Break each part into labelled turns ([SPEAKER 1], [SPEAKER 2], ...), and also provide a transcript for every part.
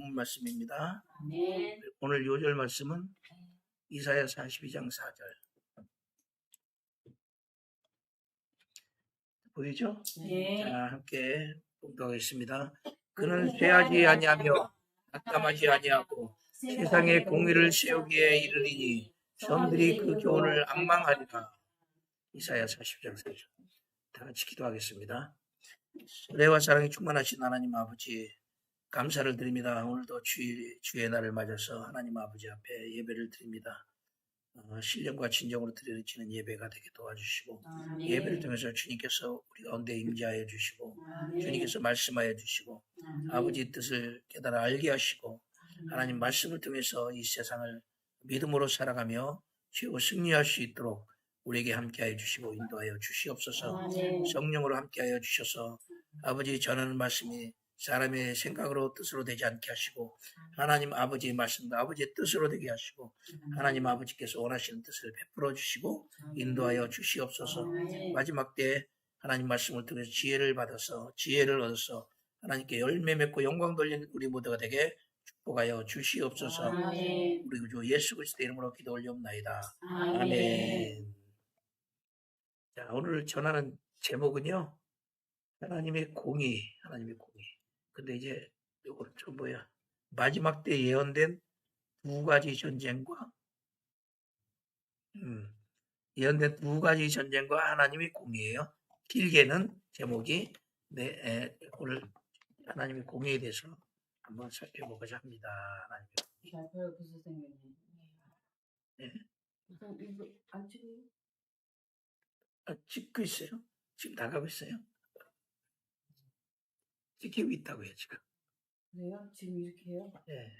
[SPEAKER 1] 본문 말씀입니다.
[SPEAKER 2] 아멘.
[SPEAKER 1] 오늘 요절 말씀은 이사야 42장 4절. 보이죠?
[SPEAKER 2] 네.
[SPEAKER 1] 자, 함께 봉독하겠습니다. 그는 쇠하지 아니하며 낙담하지 아니하고 세상에 공의를 세우기에 이르리니 사람들이 그 교훈을 앙망하리라. 이사야 40장 4절. 다 같이 기도하겠습니다. 은혜와 사랑이 충만하신 하나님 아버지, 감사를 드립니다. 오늘도 주의 날을 맞아서 하나님 아버지 앞에 예배를 드립니다. 신령과 진정으로 드려지는 예배가 되게 도와주시고,
[SPEAKER 2] 아멘.
[SPEAKER 1] 예배를 통해서 주님께서 우리 가운데 임재하여 주시고,
[SPEAKER 2] 아멘.
[SPEAKER 1] 주님께서 말씀하여 주시고,
[SPEAKER 2] 아멘.
[SPEAKER 1] 아버지 뜻을 깨달아 알게 하시고, 하나님 말씀을 통해서 이 세상을 믿음으로 살아가며 최후 승리할 수 있도록 우리에게 함께하여 주시고 인도하여 주시옵소서.
[SPEAKER 2] 아멘.
[SPEAKER 1] 성령으로 함께하여 주셔서 아버지 전하는 말씀이 사람의 생각으로 뜻으로 되지 않게 하시고, 하나님 아버지의 말씀도 아버지의 뜻으로 되게 하시고, 하나님 아버지께서 원하시는 뜻을 베풀어 주시고 인도하여 주시옵소서. 마지막 때 하나님 말씀을 통해서 지혜를 받아서 지혜를 얻어서 하나님께 열매 맺고 영광 돌리는 우리 모두가 되게 축복하여 주시옵소서.
[SPEAKER 2] 아멘.
[SPEAKER 1] 우리 주 예수 그리스도의 이름으로 기도 올리옵나이다.
[SPEAKER 2] 아멘.
[SPEAKER 1] 아멘. 자, 오늘 전하는 제목은요, 하나님의 공의. 근데 이제 요거 좀 마지막 때 예언된 두 가지 전쟁과 예언된 두 가지 전쟁과 하나님의 공의예요. 길게는 제목이 오늘 하나님의 공의에 대해서 한번 살펴보고자 합니다. 하나님의
[SPEAKER 2] 잘 무슨 생각이네.
[SPEAKER 1] 네.
[SPEAKER 2] 이거 안 찍어요?
[SPEAKER 1] 찍고 있어요. 지금 나가고 있어요. 찍히고 있다고요 지금.
[SPEAKER 2] 그래요? 지금 이렇게 해요?
[SPEAKER 1] 네.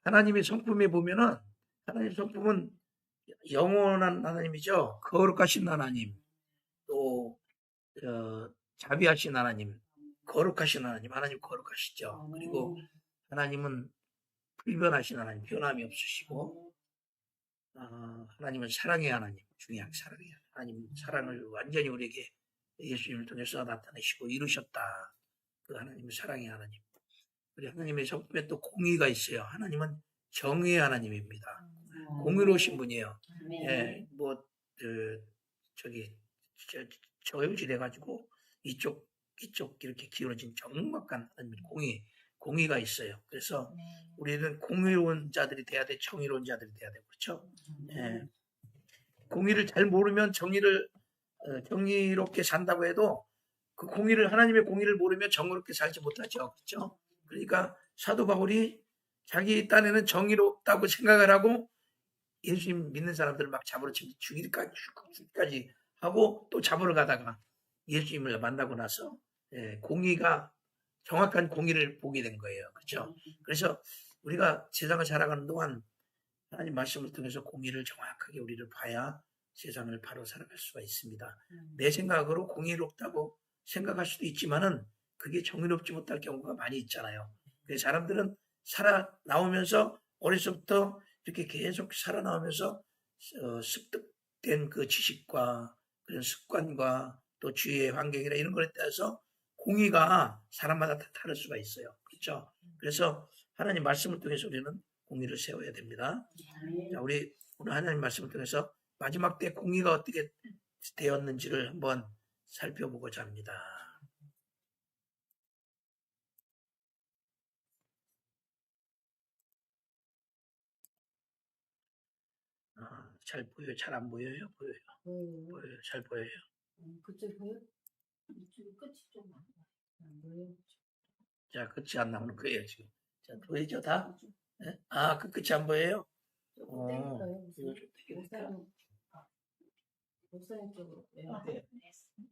[SPEAKER 1] 하나님의 성품에 보면은 하나님의 성품은 영원한 하나님이죠. 거룩하신 하나님, 또 자비하신 하나님, 거룩하신 하나님 거룩하시죠. 그리고 하나님은 불변하신 하나님, 변함이 없으시고, 하나님은 사랑의 하나님, 중요한 사랑의 하나님, 사랑을 완전히 우리에게 예수님을 통해서 나타내시고 이루셨다. 그 하나님은 사랑의 하나님. 우리 하나님의 성품에 또 공의가 있어요. 하나님은 정의의 하나님입니다. 공의로우신 분이에요. 예, 저울질해 가지고 이쪽 이렇게 기울어진 정막한 공의가 있어요. 그래서 우리는 공의로운 자들이 돼야 돼, 정의로운 자들이 돼야 돼, 그렇죠? 예. 공의를 잘 모르면 정의롭게 산다고 해도 그 하나님의 공의를 모르면 정의롭게 살지 못하죠, 그렇죠? 그러니까 사도 바울이 자기 딴에는 정의롭다고 생각을 하고 예수님 믿는 사람들을 막 잡으러 죽이기까지 하고 또 잡으러 가다가 예수님을 만나고 나서 정확한 공의를 보게 된 거예요. 그렇죠? 그래서 우리가 세상을 살아가는 동안 하나님 말씀을 통해서 공의를 정확하게 우리를 봐야 세상을 바로 살아갈 수가 있습니다. 내 생각으로 공의롭다고 생각할 수도 있지만은 그게 정의롭지 못할 경우가 많이 있잖아요. 그래서 사람들은 살아나오면서 어려서부터 이렇게 계속 살아나오면서 습득된 그 지식과 그런 습관과 또 주위의 환경이나 이런 것에 따라서 공의가 사람마다 다 다를 수가 있어요. 그렇죠? 그래서 하나님 말씀을 통해서 우리는 공의를 세워야 됩니다. 자, 우리 오늘 하나님 말씀을 통해서 마지막 때 공의가 어떻게 되었는지를 한번 살펴보고자 합니다. 잘 보여요? 잘 안 보여요? 보여요. 보여요. 잘 보여요.
[SPEAKER 2] 그쪽 보여? 이쪽 끝이 좀 안 보여.
[SPEAKER 1] 자, 끝이 안 나오는 거예요, 지금. 자, 보이죠, 다? 네? 그 끝이 안 보여요?
[SPEAKER 2] 땡길까요?
[SPEAKER 1] 이거 좀 땡길까?
[SPEAKER 2] 목사님 쪽으로. 네.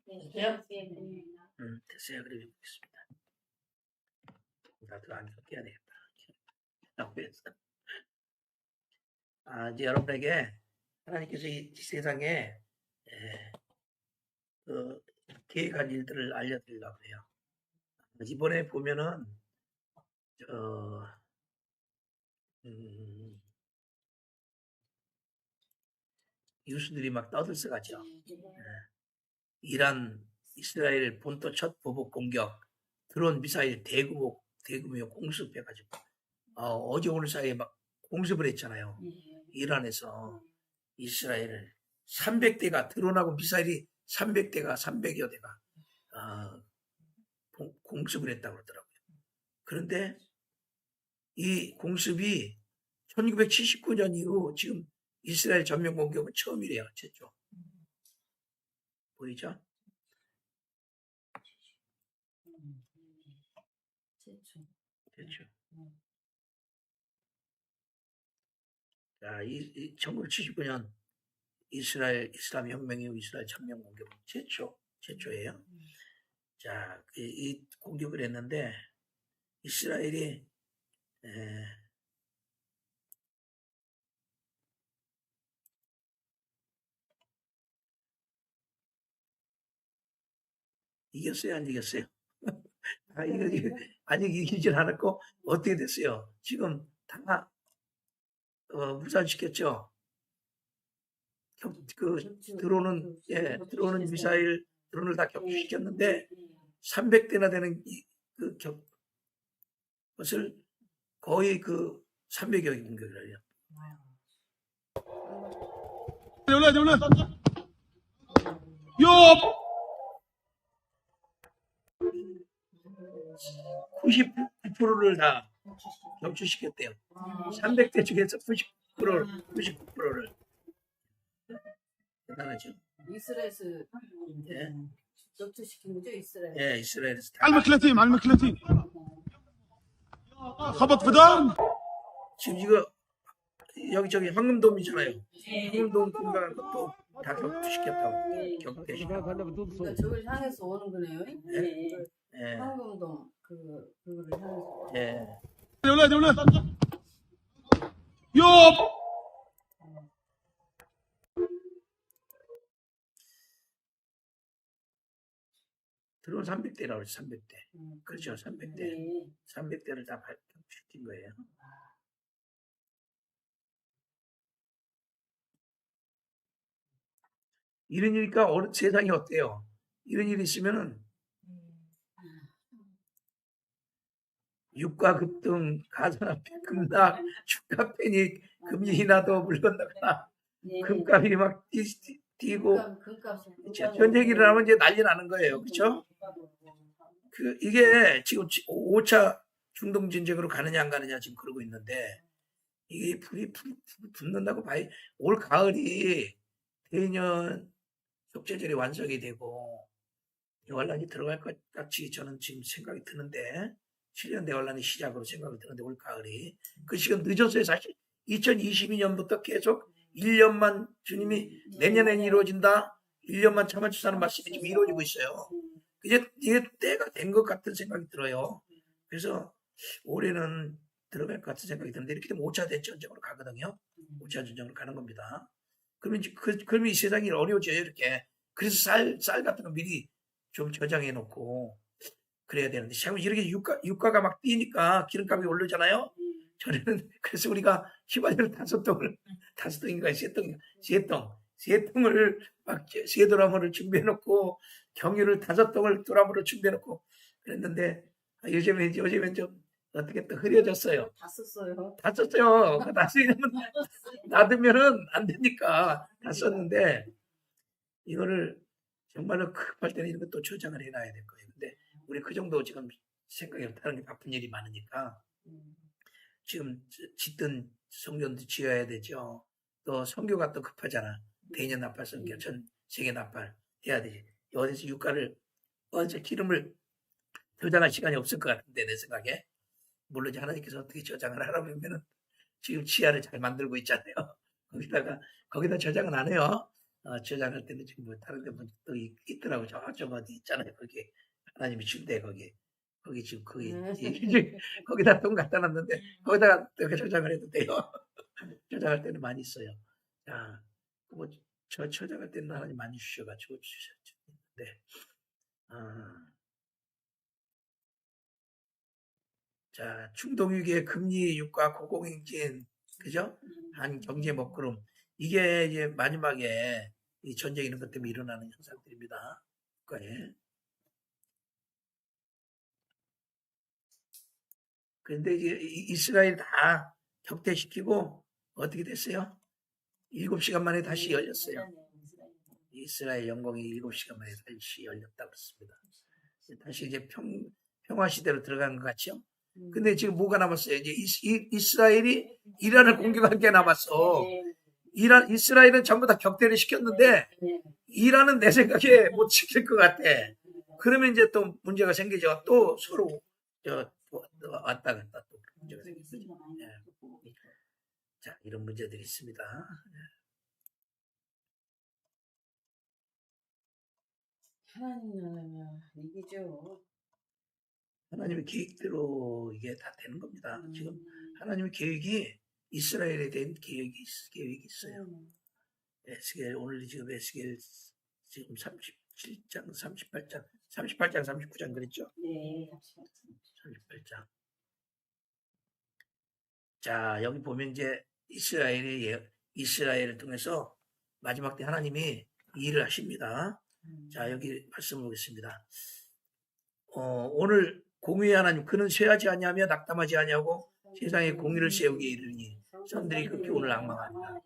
[SPEAKER 1] 됐어요? 됐어요. 그래 보겠습니다. 나도 안 섞여야 되겠다. 이제 여러분에게 하나님께서 이 세상에 계획한 일들을 알려드리려고 해요. 이번에 보면은 뉴스들이 막 떠들썩하죠. 이란 이스라엘 본토 첫 보복 공격, 드론 미사일 대규모 공습해가지고 어제 오늘 사이에 막 공습을 했잖아요. 이란에서 이스라엘을 300대가 드론하고 미사일이 300대가 300여 대가 공습을 했다고 그러더라고요. 그런데 이 공습이 1979년 이후 지금 이스라엘 전면 공격은 처음이래요. 최초. 보이죠? 최초. 자, 이 1979년 이슬람 혁명 이후 이스라엘 전면 공격은 최초예요. 자, 이 공격을 했는데 이스라엘이 이겼어요, 안 이겼어요? 아직 이기질 않았고 어떻게 됐어요? 지금 다 무산시켰죠. 드론은 미사일 드론을 다 격추시켰는데 300대나 되는 것을 거의 300여 공격을 해요.
[SPEAKER 3] يا ولاد يا ولاد يوب
[SPEAKER 1] 99%를 다 격추시켰대요. 300대 중에서 99%를. 대단하죠.
[SPEAKER 2] 이스라엘에서
[SPEAKER 1] 예,
[SPEAKER 2] 격추시킨 거죠, 이스라엘.
[SPEAKER 1] 예, 이스라엘에서 다.
[SPEAKER 3] على المكلتين على المكلتين خبط في دار
[SPEAKER 1] 지금 이거 여기 황금돔이잖아요. 황금돔 공격한 것도 다 격추시켰다고. 격추시켰다고.
[SPEAKER 2] 그러니까 저걸 향해서 오는 거네요.
[SPEAKER 1] 예,
[SPEAKER 2] 황금동 그거를 향해서.
[SPEAKER 1] 예.
[SPEAKER 3] يا ولاد يا ولاد يوب
[SPEAKER 1] 드론 300대라고 그랬죠. 300대. 그렇죠. 300대.
[SPEAKER 2] 네.
[SPEAKER 1] 300대를 다 격추시킨 거예요. 이런 일이니까 세상이 어때요? 이런 일이 있으면은 유가 급등, 가산화폐 급락, 주가 패닉, 금리 인하도 물건 나가나, 금값이 막 뛰고, 전쟁이 일어나면 이제 난리 나는 거예요. 그렇죠? 이게 지금 5차 중동 전쟁으로 가느냐 안 가느냐 지금 그러고 있는데 이게 불이 붙는다고 봐요. 올 가을이 대년 속죄절이 완성이 되고 대환란이 들어갈 것 같이 저는 지금 생각이 드는데 7년 대환란이 시작으로 생각이 드는데 올 가을이 그 시간 늦었어요. 사실 2022년부터 계속 1년만 주님이 내년엔 이루어진다. 1년만 참아주사는 말씀이 지금 이루어지고 있어요. 이게 때가 된 것 같은 생각이 들어요. 그래서 올해는 들어갈 것 같은 생각이 드는데 이렇게 되면 5차 대전쟁으로 가거든요. 5차 전쟁으로 가는 겁니다. 그러면 이 세상이 어려워져요, 이렇게. 그래서 쌀 같은 거 미리 좀 저장해 놓고 그래야 되는데, 이렇게 유가가 막 뛰니까 기름값이 오르잖아요. 전에는 그래서 우리가 휘발유를 5통인가 세 통을 막 세 드라머를 준비해 놓고 경유를 5통을 드라머로 준비해 놓고 그랬는데 요즘엔 좀 어떻게 또 흐려졌어요.
[SPEAKER 2] 다 썼어요.
[SPEAKER 1] 다 썼어요. 다 쓰면 놔두면은 안 되니까 다 썼는데 이거를 정말로 급할 때는 이런 것도 저장을 해놔야 될 거예요. 근데 우리 그 정도 지금 생각이 없다는 게 바쁜 일이 많으니까 지금 짓던 성전도 지어야 되죠. 또 선교가 또 급하잖아. 대년 나팔 선교, 전 세계 나팔 해야 되지. 어디서 어디서 기름을 저장할 시간이 없을 것 같은데 내 생각에. 물론 하나님께서 어떻게 저장을 하라고 하면은 지금 지하를 잘 만들고 있잖아요. 거기다 저장은 안 해요. 저장할 때는 지금 뭐 다른 데 또 있더라고. 저쪽 어디 있잖아요. 거기 하나님이 준대 거기 지금 거기다 돈 갖다 놨는데 거기다가 저장을 해도 돼요. 저장할 때는 많이 있어요. 자, 저장할 때는 하나님 많이 주셔가지고 주셨죠. 네. 자, 중동 위기의 금리, 유가, 고공행진, 그죠? 한 경제 먹구름. 이게 이제 마지막에 이 전쟁 이런 것 때문에 일어나는 현상들입니다. 국가에. 그런데 이제 이스라엘 다 격퇴시키고 어떻게 됐어요? 7시간 만에 다시 열렸어요. 이스라엘 영광이 7시간 만에 다시 열렸다고 그랬습니다. 다시 이제 평화 시대로 들어간 것 같죠? 근데 지금 뭐가 남았어요? 이제 이스라엘이 이란을 공격할 게 남았어. 이스라엘은 전부 다 격퇴를 시켰는데 이란은 내 생각에 못 지킬 것 같아. 그러면 이제 또 문제가 생기죠. 또 서로 왔다 갔다 또 문제가 생기죠. 자, 이런 문제들이 있습니다.
[SPEAKER 2] 하나님 나라면 이기죠.
[SPEAKER 1] 하나님의 계획대로 이게 다 되는 겁니다. 지금 하나님의 계획이 이스라엘에 대한 계획이 있어요. 에스겔 오늘 지금 에스겔 지금 37장, 38장, 39장 그랬죠?
[SPEAKER 2] 네.
[SPEAKER 1] 38장. 자, 여기 보면 이제 이스라엘을 통해서 마지막 때 하나님이 이 일을 하십니다. 자, 여기 말씀을 보겠습니다. 오늘 공의의 하나님, 그는 쇠하지 아니하며 낙담하지 아니하고 세상에 공의를 세우게 이르니 사람들이 그렇게 오늘 악망한다.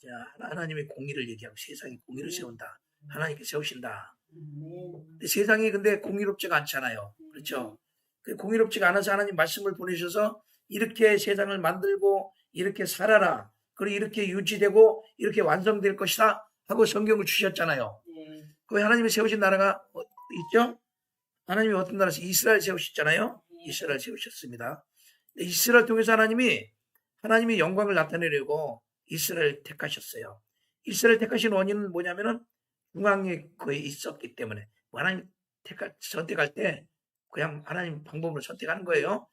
[SPEAKER 1] 자, 하나님의 공의를 얘기하고 세상에 공의를 세운다. 하나님께 세우신다. 근데 세상이 근데 공의롭지가 않잖아요. 그렇죠? 공의롭지가 않아서 하나님 말씀을 보내셔서 이렇게 세상을 만들고 이렇게 살아라. 그리고 이렇게 유지되고 이렇게 완성될 것이다 하고 성경을 주셨잖아요. 그 하나님이 세우신 나라가 있죠? 하나님이 어떤 나라에서 이스라엘 세우셨잖아요. 이스라엘 세우셨습니다. 이스라엘 통해서 하나님이 영광을 나타내려고 이스라엘 택하셨어요. 이스라엘 택하신 원인은 뭐냐면은 중앙에 거의 있었기 때문에 하나님 선택할 때 그냥 하나님 방법으로 선택하는 거예요.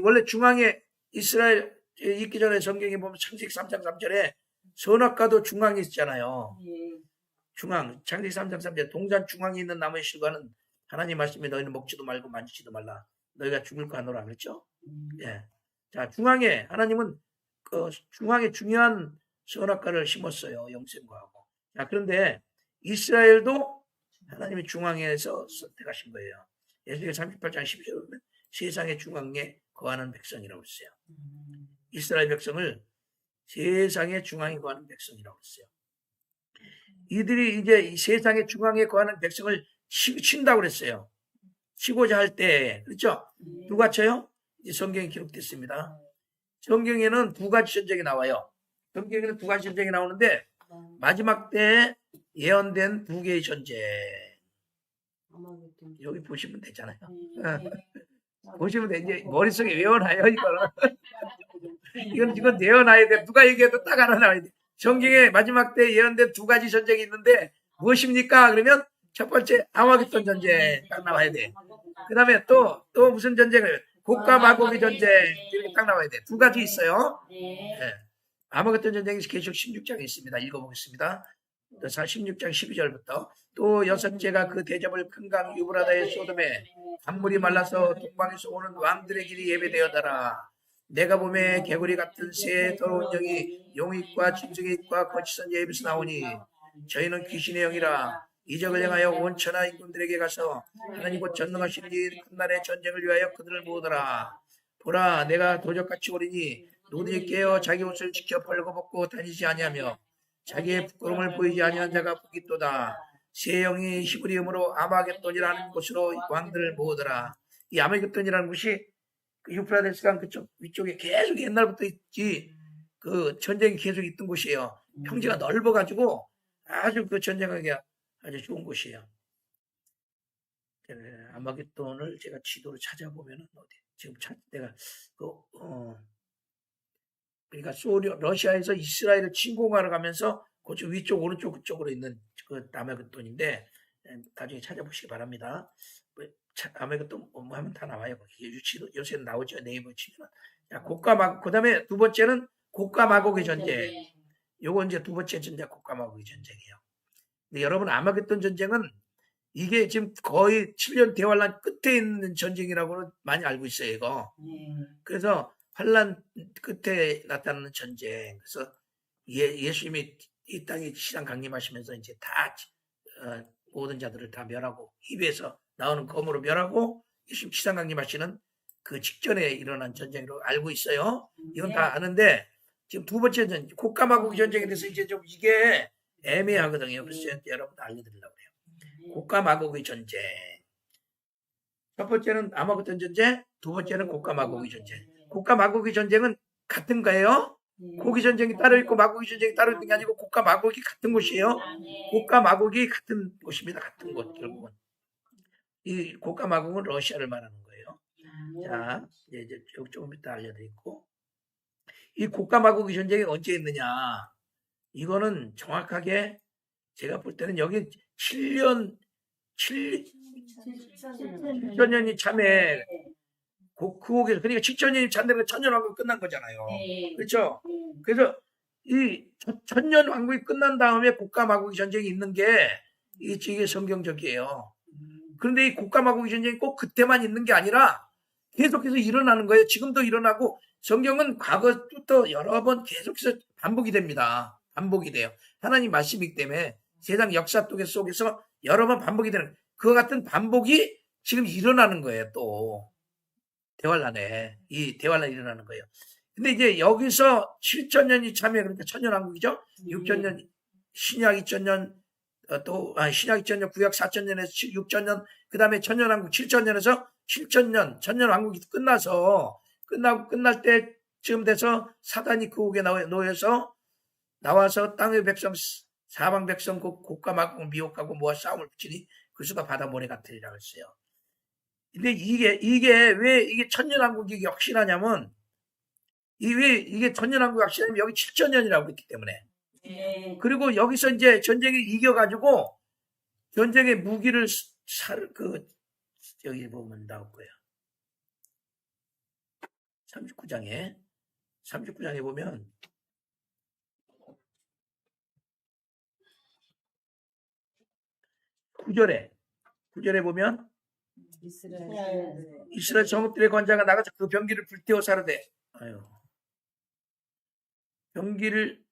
[SPEAKER 1] 원래 중앙에 이스라엘 있기 전에 성경에 보면 창세기 3장 3절에 선악과도 중앙에 있잖아요. 중앙, 창세기 3장 3절 동산 중앙에 있는 나무의 실과는 하나님 말씀에 너희는 먹지도 말고 만지지도 말라. 너희가 죽을 거 하노라 그랬죠? 예. 자, 중앙에 하나님은 그 중앙에 중요한 선악과를 심었어요. 영생과하고. 자, 그런데 이스라엘도 하나님이 중앙에서 선택하신 거예요. 에스겔 38장 10절에 보면 세상의 중앙에 거하는 백성이라고 했어요. 이스라엘 백성을 세상의 중앙에 거하는 백성이라고 했어요. 이들이 이제 이 세상의 중앙에 거하는 백성을 친다고 그랬어요. 치고자 할 때, 그렇죠? 누가 쳐요? 이제 성경에 기록됐습니다. 성경에는 두 가지 전쟁이 나와요. 성경에는 두 가지 전쟁이 나오는데 마지막 때 예언된 두 개의 전쟁. 여기 보시면 되잖아요. 보시면 돼. 이제 머릿속에 외워놔요, 이거는. 이건 외워놔야 돼. 누가 얘기해도 딱 알아놔야 돼. 성경에 마지막 때 예언된 두 가지 전쟁이 있는데 무엇입니까? 그러면 첫 번째 아마겟돈 전쟁 딱 나와야 돼. 그 다음에 또 무슨 전쟁을 곡과 마곡의 전쟁 이렇게 딱 나와야 돼. 두 가지 있어요. 네. 아마겟돈 전쟁이 계속 16장에 있습니다. 읽어보겠습니다. 16장 12절부터 또 여섯째가 그 대접을 큰 강 유브라다의 소돔에 강물이 말라서 동방에서 오는 왕들의 길이 예배되어다라. 내가 봄에 개구리 같은 새 더러운 영이 용익과 짐승의 입과 거치선지의 입에서 나오니 저희는 귀신의 영이라. 이적을 행하여 온 천하 인군들에게 가서 하나님 곧 전능하신 이 큰날의 전쟁을 위하여 그들을 모으더라. 보라, 내가 도적같이 오리니 누구든지 깨어 자기 옷을 지켜 벌거벗고 다니지 아니하며 자기의 부끄러움을 보이지 아니한 자가 복이 있도다. 새 영이 히브리음으로 아마겟돈이라는 곳으로 왕들을 모으더라. 이 아마겟돈이라는 곳이 그 유프라데스 강 그쪽 위쪽에 계속 옛날부터 있지. 그 전쟁이 계속 있던 곳이에요. 평지가 넓어가지고 아주 그 전쟁하기 아주 좋은 곳이에요. 아마겟돈을 제가 지도를 찾아보면은 어디 지금 내가 그러니까 러시아에서 이스라엘을 침공하러 가면서 그쪽 위쪽 오른쪽 그쪽으로 있는 그 아마겟돈인데 나중에 찾아보시기 바랍니다. 아마겟돈 하면 다 나와요. 요새는 나오죠. 네이버 치면. 자, 그다음에 두 번째는 곡과 마곡의 전쟁. 요거 이제 두 번째 전쟁 곡과 마곡의 전쟁이에요. 근데 여러분 아마겟돈 전쟁은 이게 지금 거의 7년 대환란 끝에 있는 전쟁이라고는 많이 알고 있어요. 이거. 그래서 환란 끝에 나타나는 전쟁. 그래서 예수님이 이 땅에 시장 강림하시면서 이제 다 모든 자들을 다 멸하고 입에서 나오는 검으로 멸하고 예수님 시장 강림하시는 그 직전에 일어난 전쟁으로 알고 있어요. 이건 다 아는데 지금 두 번째 전쟁, 고까마고기 전쟁에 대해서 이제 좀 이게 애매하거든요. 그래서 여러분 알려드리려고 해요. 고까마고기 전쟁. 첫 번째는 아마겟돈 전쟁, 두 번째는 고까마고기 전쟁. 고까마고기 전쟁은 같은 거예요. 고기 전쟁이 따로 있고 마고기 전쟁이 따로 있는 게 아니고 고까 마고기 같은 곳이에요. 고까 마고기 같은 곳입니다. 같은 곳 결국은. 이 고까 마고는 러시아를 말하는 거예요. 자, 이제 조금 이따 알려드리고 이 고까 마고기 전쟁이 언제 있느냐? 이거는 정확하게 제가 볼 때는 여기 7천년이 참에 그곡에서 그러니까 7천년이 참되면 천년왕국이 끝난 거잖아요. 그렇죠? 그래서 이 천년왕국이 끝난 다음에 고까마고기 전쟁이 있는 게 이게 성경적이에요. 그런데 이 고까마고기 전쟁이 꼭 그때만 있는 게 아니라 계속해서 일어나는 거예요. 지금도 일어나고 성경은 과거부터 여러 번 계속해서 반복이 됩니다. 반복이 돼요. 하나님 말씀이기 때문에 세상 역사 속에서 여러 번 반복이 되는 그와 같은 반복이 지금 일어나는 거예요. 또 대환란에 이 대환란이 일어나는 거예요. 근데 이제 여기서 7천년이 참여 그러니까 천년왕국이죠. 6천년 신약 2천년 신약 2천년 구약 4천년에서 6천년 그다음에 천년왕국 7천년에서 7천년 천년왕국이 끝나서 끝날 때쯤 돼서 사단이 그옥에 놓여서 나와서 땅의 백성 사방 백성 곡과 막곡을 미혹하고 모아 싸움을 붙이니 그 수가 바다 모래 같으리라고 했어요. 근데 이게 왜 이게 천년왕국이 확실하냐면 이게 천년왕국이 확실하냐면 여기 7천년이라고 했기 때문에. 그리고 여기서 이제 전쟁에 이겨가지고 전쟁의 무기를 여기 보면 나올 거예요. 39장에 보면 구절에 보면 이스라엘 성읍들의 관장가 나가서 그 병기를 불태워 사르되 병기를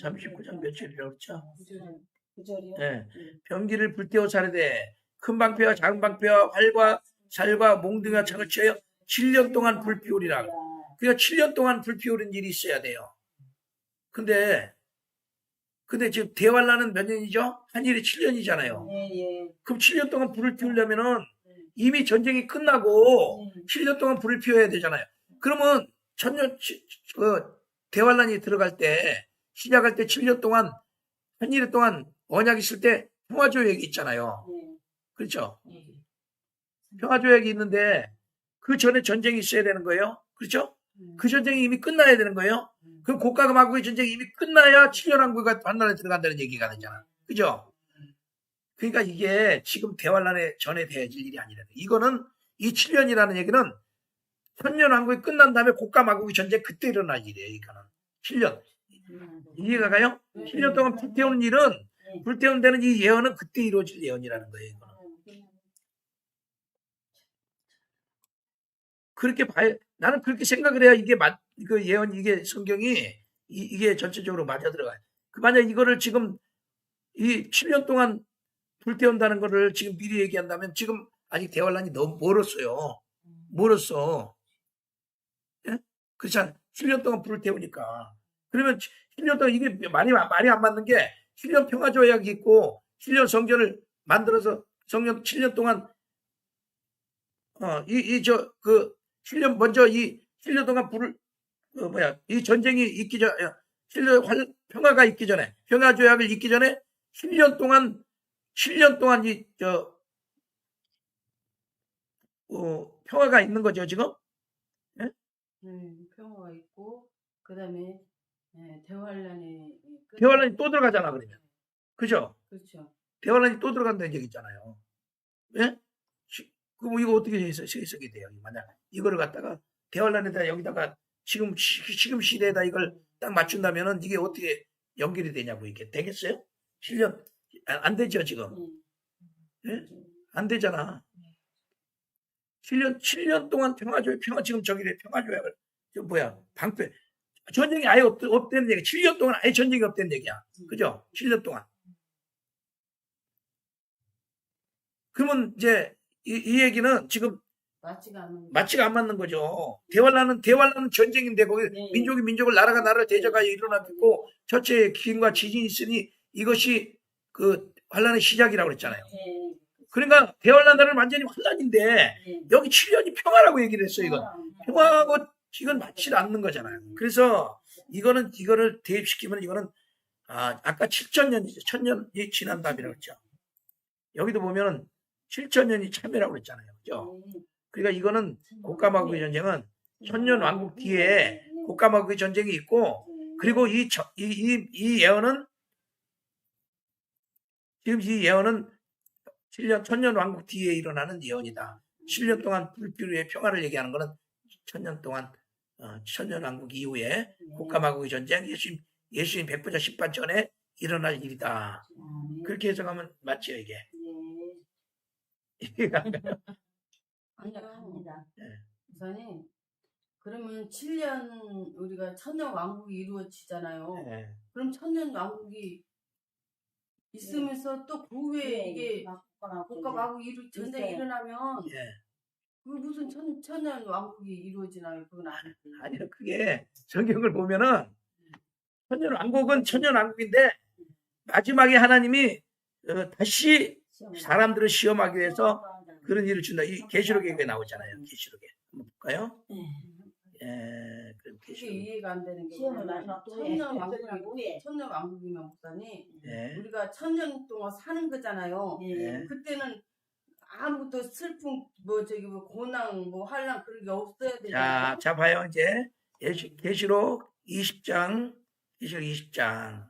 [SPEAKER 1] 39장 며칠이라고 그랬죠? 네. 병기를 불태워 사르되 큰 방패와 작은 방패와 활과 살과 몽둥이와 창을 치어 7년 동안 불 피우리라. 그러니까 7년 동안 불 피우는 일이 있어야 돼요. 근데 지금 대환란은 몇 년이죠? 한일이 7년이잖아요. 그럼 7년 동안 불을 피우려면은 이미 전쟁이 끝나고 7년 동안 불을 피워야 되잖아요. 그러면 대환란이 들어갈 때 시작할 때 7년 동안 한일 동안 언약이 있을 때 평화조약이 있잖아요. 그렇죠? 평화조약이 있는데 그 전에 전쟁이 있어야 되는 거예요. 그렇죠? 그 전쟁이 이미 끝나야 되는 거예요. 그럼 고가가 마고의 전쟁이 이미 끝나야 7년 왕국가 환란에 들어간다는 얘기가 되잖아. 그죠? 그러니까 이게 지금 대환란에 전에 되어질 일이 아니라 이거는 이 7년이라는 얘기는 천년 왕국이 끝난 다음에 고가 마고의 전쟁 그때 일어날 일이에요. 이거는 7년. 이해가 가요? 7년 동안 불태우는 일은 불태우는 데는 이 예언은 그때 이루어질 예언이라는 거예요. 이거는. 그렇게 봐야 나는 그렇게 생각을 해야 이게 그 예언 이게 성경이 이게 전체적으로 맞아 들어가요. 그 만약 이거를 지금 이 7년 동안 불태운다는 거를 지금 미리 얘기한다면 지금 아직 대환란이 너무 멀었어요. 멀었어. 예? 그렇잖아. 7년 동안 불을 태우니까. 그러면 7년 동안 이게 말이 안 맞는 게 7년 평화조약이 있고 7년 성전을 만들어서 성전 7년 동안 7년 먼저 이 7년 동안 이 전쟁이 있기 전에 7년 평화가 있기 전에 평화조약을 있기 전에 7년 동안 평화가 있는 거죠 지금? 예?
[SPEAKER 2] 평화가 있고 그다음에 대환란이
[SPEAKER 1] 또 들어가잖아 그러면. 그죠?
[SPEAKER 2] 그렇죠.
[SPEAKER 1] 대환란이 또 들어간다는 얘기 있잖아요. 예? 그럼 이거 어떻게 해석이 돼요? 만약 이거를 갖다가 대환란에다 여기다가 지금 시대에다 이걸 딱 맞춘다면은 이게 어떻게 연결이 되냐고 이게 되겠어요? 7년 안 되죠 지금. 예? 안 되잖아. 7년 동안 지금 저기래 평화조약을 방패 전쟁이 아예 없다는 얘기. 7년 동안 아예 전쟁이 없다는 얘기야. 그죠? 7년 동안. 그러면 이제 이 얘기는 지금
[SPEAKER 2] 맞지가 않는
[SPEAKER 1] 맞지가 안 맞는 거죠. 대환란은 전쟁인데 거기
[SPEAKER 2] 네.
[SPEAKER 1] 민족이 민족을 나라가 나라를 대적하여 일어났고 첫째 기근과 지진이 있으니 이것이 그 환란의 시작이라고 그랬잖아요.
[SPEAKER 2] 네.
[SPEAKER 1] 그러니까 대환란 나라는 완전히 환란인데
[SPEAKER 2] 네.
[SPEAKER 1] 여기 7년이 평화라고 얘기를 했어요. 이건
[SPEAKER 2] 네.
[SPEAKER 1] 평화하고 이건 맞지 않는 거잖아요. 그래서 이거를 대입시키면 이거는 아까 7,000년이죠. 1,000년이 지난 다음이라고 그랬죠. 여기도 보면은 7,000년이 참여라고 그랬잖아요. 그죠? 그러니까 이거는 고까마고의 전쟁은 1000년 왕국 뒤에 고까마고의 전쟁이 있고 그리고 이 예언은 지금 이 예언은 1000년 왕국 뒤에 일어나는 예언이다. 7년 동안 불필요의 평화를 얘기하는 것은 1000년 동안 1000년 왕국 이후에 고까마고의 전쟁 예수님 백보자 심판 전에 일어날 일이다. 그렇게 해석하면 맞죠 이게. 이해가 안 가요?
[SPEAKER 2] 아니요.
[SPEAKER 1] 네.
[SPEAKER 2] 우선이 그러면 7년 우리가 천년 왕국이 이루어지잖아요.
[SPEAKER 1] 네.
[SPEAKER 2] 그럼 천년 왕국이 있으면서 또 그 후에 이게 국가 왕국 전쟁이 일어나면
[SPEAKER 1] 예.
[SPEAKER 2] 그 무슨 천년 왕국이 이루어지나요? 그건 아니고.
[SPEAKER 1] 아니요, 그게 성경을 보면은 천년 왕국은 천년 왕국인데 마지막에 하나님이 다시 사람들을 시험하기 위해서 그런 일을 준다. 이 계시록에 나오잖아요. 계시록에 한번 볼까요? 예, 그럼
[SPEAKER 2] 그게
[SPEAKER 1] 계시록.
[SPEAKER 2] 이해가 안 되는 게
[SPEAKER 4] 시험을
[SPEAKER 2] 뭐냐면
[SPEAKER 4] 마지막 또
[SPEAKER 2] 천년 왕국이면 목사님
[SPEAKER 1] 예,
[SPEAKER 2] 우리가 천년 동안 사는 거잖아요.
[SPEAKER 1] 예.
[SPEAKER 2] 그때는 아무것도 슬픔 뭐 고난 뭐 환난 그런 게 없어야
[SPEAKER 1] 자,
[SPEAKER 2] 되잖아요.
[SPEAKER 1] 자 봐요 이제 계시록 20장, 계시록 20장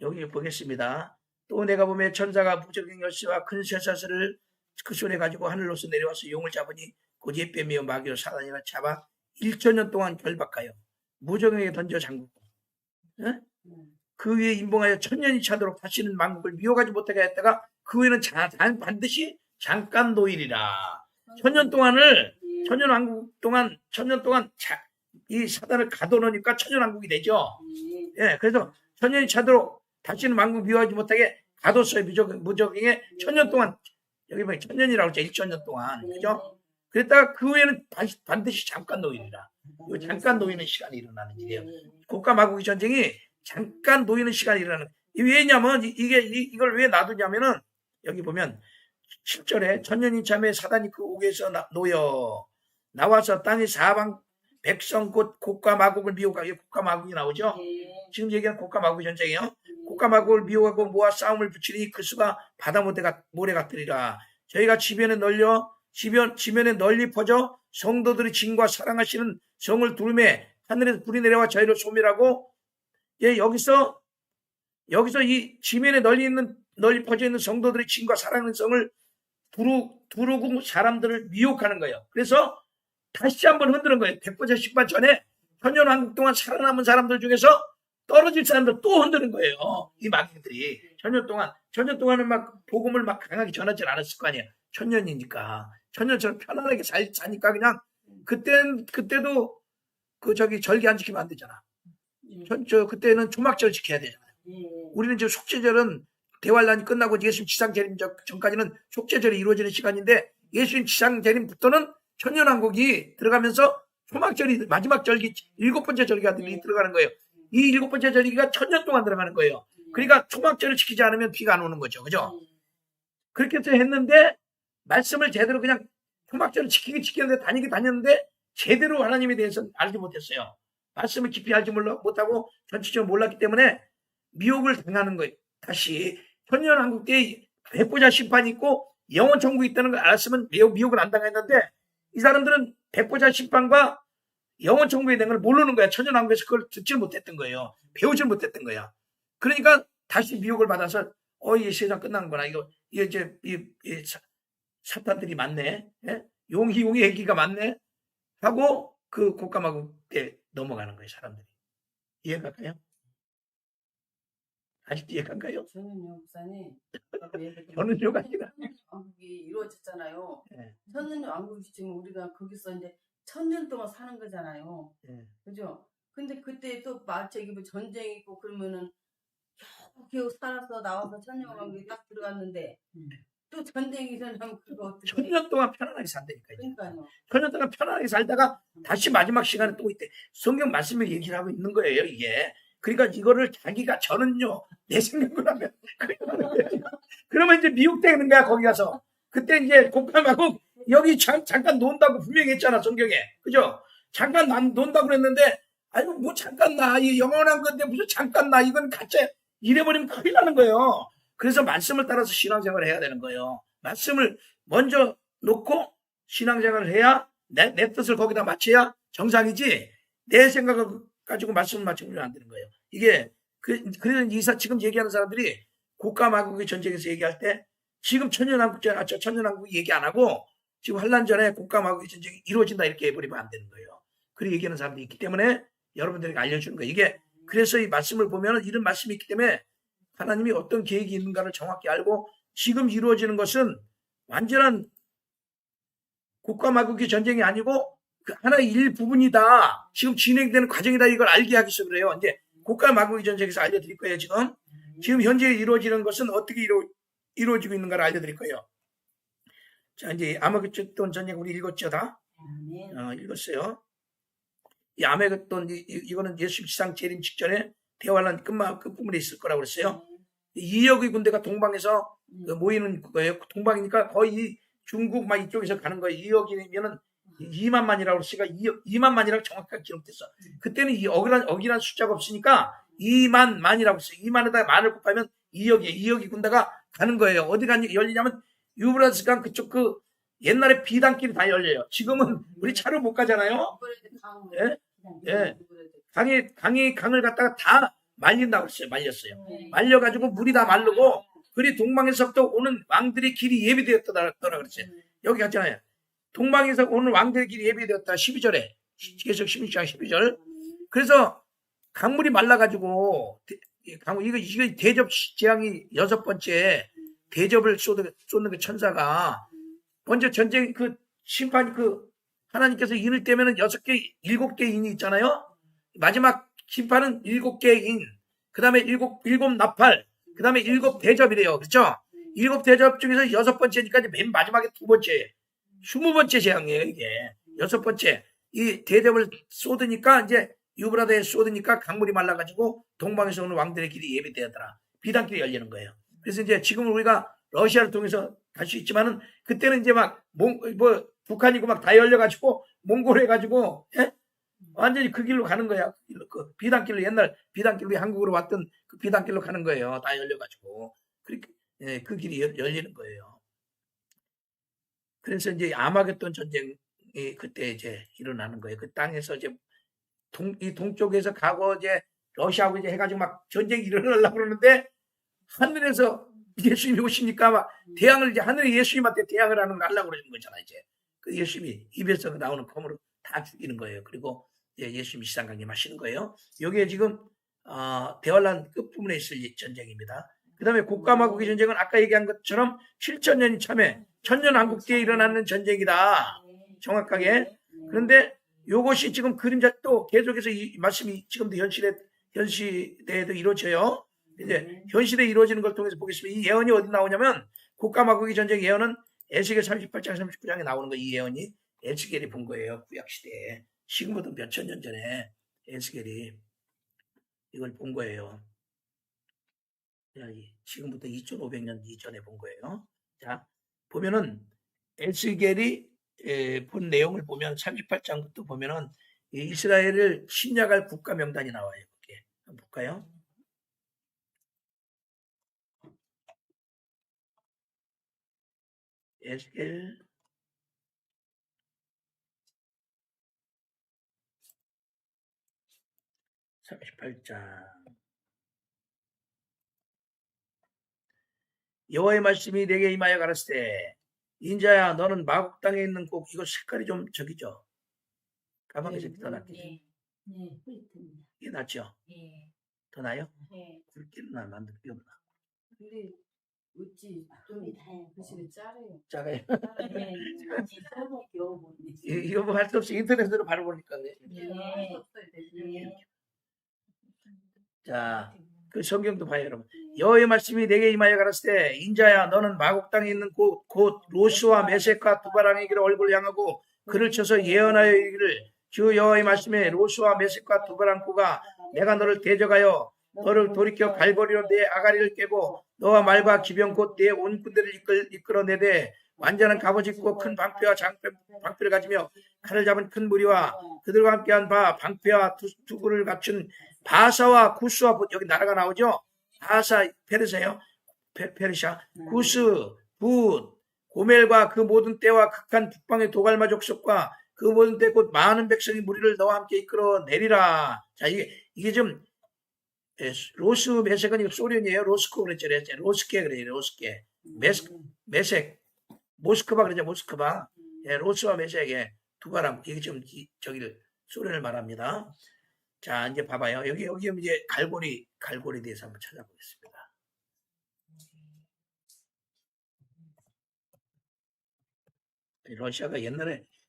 [SPEAKER 1] 여기 보겠습니다. 또 내가 보면 천사가 무적의 열쇠와 큰 쇠사슬을 그 손에 가지고 하늘로서 내려와서 용을 잡으니 곧 옛뱀이요 마귀요 사단이라 잡아 1,000년 동안 결박하여 무적에게 던져 잠그고 예? 그 위에 임봉하여 1000년이 차도록 다시는 만국을 미워하지 못하게 했다가 그 후에는 반드시 잠깐 노일이라. 1000년 동안을 1000년 왕국 동안 1000년 동안 이 사단을 가둬놓으니까 1000년 왕국이 되죠. 예, 그래서 1000년이 차도록 다시는 만국 미워하지 못하게 가뒀어요. 무적행에 1000년 동안 여기 보면 1000년이라고 했죠. 1,000년 동안 그죠? 그랬다가 그 후에는 반드시 잠깐 노일이라. 이 잠깐 놓이는 시간이 일어나는 일이에요. 고가 마국의 전쟁이 잠깐 놓이는 시간이 일어나는. 왜냐면 이걸 왜 놔두냐면은 여기 보면 7절에 천년이 참에 사단이 그 옥에서 놓여 나와서 땅의 사방 백성 곧 고가 마국을 미혹하고 고가 마국이 나오죠. 지금 얘기하는 고가 마국의 전쟁이요. 고가 마국을 미혹하고 모아 싸움을 붙이니 그 수가 바다 모래 같으리라. 저희가 지면에 널리 퍼져 성도들이 진과 사랑하시는 성을 두르매 하늘에서 불이 내려와 저희를 소멸하고 여기서 이 지면에 널리 퍼져 있는 성도들이 진과 사랑하는 성을 두르고 사람들을 미혹하는 거예요. 그래서 다시 한번 흔드는 거예요. 백보자 심판 전에 천년 왕국 동안 살아남은 사람들 중에서 떨어질 사람들 또 흔드는 거예요. 이 마귀들이 천년 동안은 막 복음을 막 강하게 전하지 않았을 거 아니에요. 천년이니까 천년처럼 편안하게 사니까 그냥 그때도 절기 안 지키면 안 되잖아. 그때는 초막절 지켜야 되잖아요. 우리는 지금 속죄절은 대환란이 끝나고 예수님 지상 재림 전까지는 속죄절이 이루어지는 시간인데 예수님 지상 재림부터는 천년왕국이 들어가면서 초막절이 마지막 절기 7번째 절기가 들어가는 거예요. 이 7번째 절기가 1000년 동안 들어가는 거예요. 그러니까 초막절을 지키지 않으면 비가 안 오는 거죠. 그죠? 그렇게 해서 했는데 말씀을 제대로 그냥 초막절을 지키는데 다녔는데 제대로 하나님에 대해서 알지 못했어요. 말씀을 깊이 알지 못하고 전체적으로 몰랐기 때문에 미혹을 당하는 거예요. 다시 천년왕국 때 백보자 심판이 있고 영원 천국이 있다는 걸 알았으면 미혹을 안 당했는데 이 사람들은 백보자 심판과 영원 천국에 대한 걸 모르는 거야. 천년왕국에서 그걸 듣지 못했던 거예요. 배우지 못했던 거야. 그러니까 다시 미혹을 받아서 이 세상 끝나는구나. 이제 사탄들이 많네. 예? 용의 얘기가 많네. 하고 그 고까마국 때 넘어가는 거예요. 사람들이. 이해가 가요? 아직도 이해가 가요?
[SPEAKER 2] 저는요, 목사님.
[SPEAKER 1] 저는요, 아니라.
[SPEAKER 2] 왕국이 이루어졌잖아요.
[SPEAKER 1] 예.
[SPEAKER 2] 천년 왕국이 지금 우리가 거기서 이제 1000년 동안 사는 거잖아요.
[SPEAKER 1] 예.
[SPEAKER 2] 그죠? 근데 그때 또 뭐 전쟁이 있고 그러면은 겨우 살아서 나와서 천년 왕국에 딱 들어갔는데 또 전쟁이 일어나면 그거 어떻게?
[SPEAKER 1] 천년 동안 편안하게 산다니까요.
[SPEAKER 2] 그러니까요.
[SPEAKER 1] 천년 동안 편안하게 살다가 다시 마지막 시간에 또 있대. 성경 말씀을 얘기를 하고 있는 거예요, 이게. 그러니까 이거를 자기가 저는요, 내 생각을 하면, 그러면 이제 미혹되는 거야, 거기 가서. 그때 이제 곡감하고 여기 잠깐 논다고 분명히 했잖아, 성경에. 그죠? 잠깐 논다고 그랬는데, 아이고, 뭐 잠깐 나. 이 영원한 건데 무슨 잠깐 나. 이건 가짜. 이래버리면 큰일 나는 거예요. 그래서 말씀을 따라서 신앙생활을 해야 되는 거예요. 말씀을 먼저 놓고 신앙생활을 해야 내 뜻을 거기다 맞춰야 정상이지 내 생각을 가지고 말씀을 맞추면 안 되는 거예요. 이게 그래서 지금 얘기하는 사람들이 국가 마국의 전쟁에서 얘기할 때 지금 천년왕국 얘기 안 하고 지금 환란 전에 국가 마국의 전쟁이 이루어진다 이렇게 해버리면 안 되는 거예요. 그렇게 얘기하는 사람들이 있기 때문에 여러분들에게 알려주는 거예요. 이게 그래서 이 말씀을 보면 이런 말씀이 있기 때문에 하나님이 어떤 계획이 있는가를 정확히 알고 지금 이루어지는 것은 완전한 국가 마국의 전쟁이 아니고 그 하나의 일부분이다. 지금 진행되는 과정이다. 이걸 알게 하기 위해서 그래요. 이제 국가 마국의 전쟁에서 알려드릴 거예요. 지금 현재 이루어지는 것은 어떻게 이루어지고 있는가를 알려드릴 거예요. 자, 이제 아마겟돈 전쟁 우리 읽었죠, 다? 읽었어요. 이 아마겟돈 이거는 예수 지상 재림 직전에 대환란 끝부분에 있을 거라고 그랬어요. 2억의 군대가 동방에서 모이는 거예요. 동방이니까 거의 중국 막 이쪽에서 가는 거예요. 2억이면은 2만만이라고 그랬으니까 2만만이라고 정확하게 기록됐어. 그때는 이 억이란 숫자가 없으니까 2만만이라고 했어요. 2만에다가 만을 곱하면 2억이 군대가 가는 거예요. 어디 열리냐면 유브라스강 그쪽 그 옛날에 비단길이 다 열려요. 지금은 우리 차로 못 가잖아요. 예. 강을 갖다가 다 말린다고 했어요. 말려가지고 물이 다 마르고, 그리 동방에서부터 오는 왕들의 길이 예비되었더라 그랬어요. 여기 갔잖아요. 동방에서 오는 왕들의 길이 예비되었다. 12절에. 계속 16장 12절. 그래서 강물이 말라가지고, 이거 대접 재앙이 6번째 대접을 쏟는 그 천사가, 먼저 전쟁 심판이 하나님께서 인을 떼면은 7개 인이 있잖아요. 마지막 심판은 7개의 인, 그 다음에 7 나팔, 그 다음에 7 대접이래요. 그렇죠? 7 대접 중에서 6번째니까 이제 맨 마지막에 2번째, 20번째 재앙이에요, 이게. 6번째. 이 대접을 쏟으니까 이제 유브라데에 쏟으니까 강물이 말라가지고 동방에서 오는 왕들의 길이 예비되었더라. 비단길이 열리는 거예요. 그래서 이제 지금 우리가 러시아를 통해서 갈 수 있지만은 그때는 이제 북한이고 막 다 열려가지고 몽골 해가지고, 예? 완전히 그 길로 가는 거야. 그 비단길로, 옛날 비단길로 한국으로 왔던 그 비단길로 가는 거예요. 다 열려가지고. 그렇게, 예, 그 길이 열리는 거예요. 그래서 이제 아마겟돈 전쟁이 그때 이제 일어나는 거예요. 그 땅에서 이제 동쪽에서 가고 이제 러시아하고 이제 해가지고 막 전쟁이 일어나려고 그러는데 하늘에서 예수님이 오시니까 막 대항을 이제 하늘에 예수님한테 대항을 하려고 그러는 거잖아, 이제. 그 예수님이 입에서 나오는 검으로 다 죽이는 거예요. 그리고 예수님이 시상강에 마시는 거예요. 여기에 지금 대환란 끝부분에 있을 전쟁입니다. 그 다음에 국가마국의 전쟁은 아까 얘기한 것처럼 7천년이 참에 천년왕국기에 일어나는 전쟁이다. 정확하게. 그런데 이것이 지금 그림자 또 계속해서 이 말씀이 지금도 현시대에도 이루어져요. 이제 현시대에 이루어지는 걸 통해서 보겠습니다. 이 예언이 어디 나오냐면 국가마국의 전쟁 예언은 에스겔 38장 39장에 나오는 거, 이 예언이 에스겔이 본 거예요. 구약시대에. 지금부터 몇천 년 전에 에스겔이 이걸 본 거예요. 지금부터 2500년 이전에 본 거예요. 자, 보면은 에스겔이 본 내용을 보면 38장부터 보면은 이스라엘을 침략할 국가 명단이 나와요. 거기에. 한번 볼까요? 에스겔 38장. 여호와의 말씀이 내게 임하여 가라사대, 인자야, 너는 마국 땅에 있는 곡, 이거 색깔이 좀 저기죠? 까마귀색 더 낫죠?
[SPEAKER 2] 네, 그렇습니다.
[SPEAKER 1] 이게 낫죠?
[SPEAKER 2] 네.
[SPEAKER 1] 더 나요?
[SPEAKER 2] 네.
[SPEAKER 1] 굵기는 나 만들 게 없나?
[SPEAKER 2] 근데 어찌 좀 글씨를 짜래요.
[SPEAKER 1] 작아요.
[SPEAKER 2] 네, 어찌 써먹기 어려운데.
[SPEAKER 1] 이거 뭐 할 수 없이 인터넷으로 바로 보니까.
[SPEAKER 2] 네.
[SPEAKER 1] 자, 그 성경도 봐요, 여러분. 여호와의 말씀이 내게 임하여 가라사대 때 인자야 너는 마곡 땅에 있는 곧 로스와 메섹과 두바랑에게로 얼굴을 향하고 그를 쳐서 예언하여 이르기를 주 여호와의 말씀에 로스와 메섹과 두바랑고가 내가 너를 대적하여 너를 돌이켜 갈고리로 내 아가리를 깨고 너와 말과 기병 곧 내 온 군대를 이끌어내되 완전한 갑옷 입고 큰 방패와 방패를 가지며 칼을 잡은 큰 무리와 그들과 함께한 방패와 투구를 갖춘 바사와 구스와 여기 나라가 나오죠. 바사 페르시아요. 페르시아 구스 붓 고멜과 그 모든 때와 극한 북방의 도갈마 족속과 그 모든 때 곧 많은 백성이 무리를 너와 함께 이끌어내리라. 자 이게 좀 로스 메섹은 이거 소련이에요. 로스코 그랬죠. 로스케 그래요. 로스케 메섹 모스크바 그러죠. 모스크바 로스와 메섹의 두바람 이게 좀 저기를 소련을 말합니다. 자 이제 봐봐요. 여기 이제 갈고리 대해서 한번 찾아보겠습니다.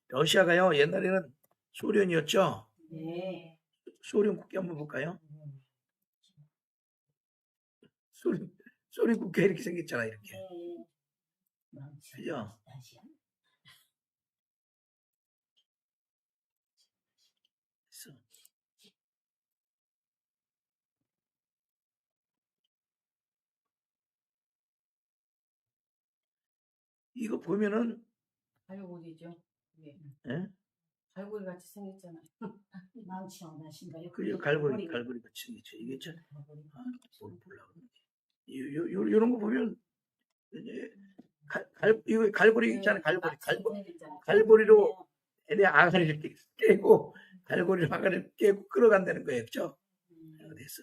[SPEAKER 1] 러시아가요 옛날에는 소련이었죠.
[SPEAKER 2] 네.
[SPEAKER 1] 소련 국기 한번 볼까요? 소련 국기 이렇게 생겼잖아 이렇게. 그죠? 이거 보면은
[SPEAKER 2] 갈고리죠.
[SPEAKER 1] 예?
[SPEAKER 2] 갈고리 같이 생겼잖아요.
[SPEAKER 4] 망치 원하신가요?
[SPEAKER 1] 그게 갈고리 같이 생겼죠. 이게 참 몰라. 요런 거 보면 이제 이거 갈고리 있잖아요. 갈고리로 내 아가리를 깨고 갈고리로 아가리를 깨고 끌어간다는 거예요. 그렇죠? 그래서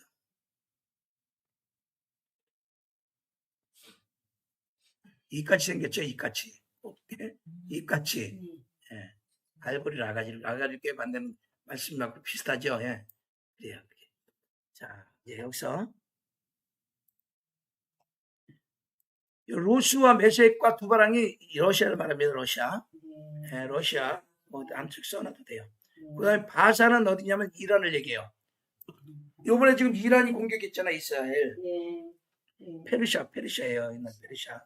[SPEAKER 1] 이같이 생겼죠. 이같이 예. 갈고리를 아가리를 깨고 간다는 말씀하고 비슷하죠. 예. 그래요. 자 이제 여기서 로스와 메섹과 두바랑이 러시아를 말합니다. 러시아. 예, 러시아. 암측 써놔도 돼요. 그 다음에 바사는 어디냐면 이란을 얘기해요. 요번에 지금 이란이 공격했잖아, 이스라엘. 페르시아예요. 옛날 페르시아.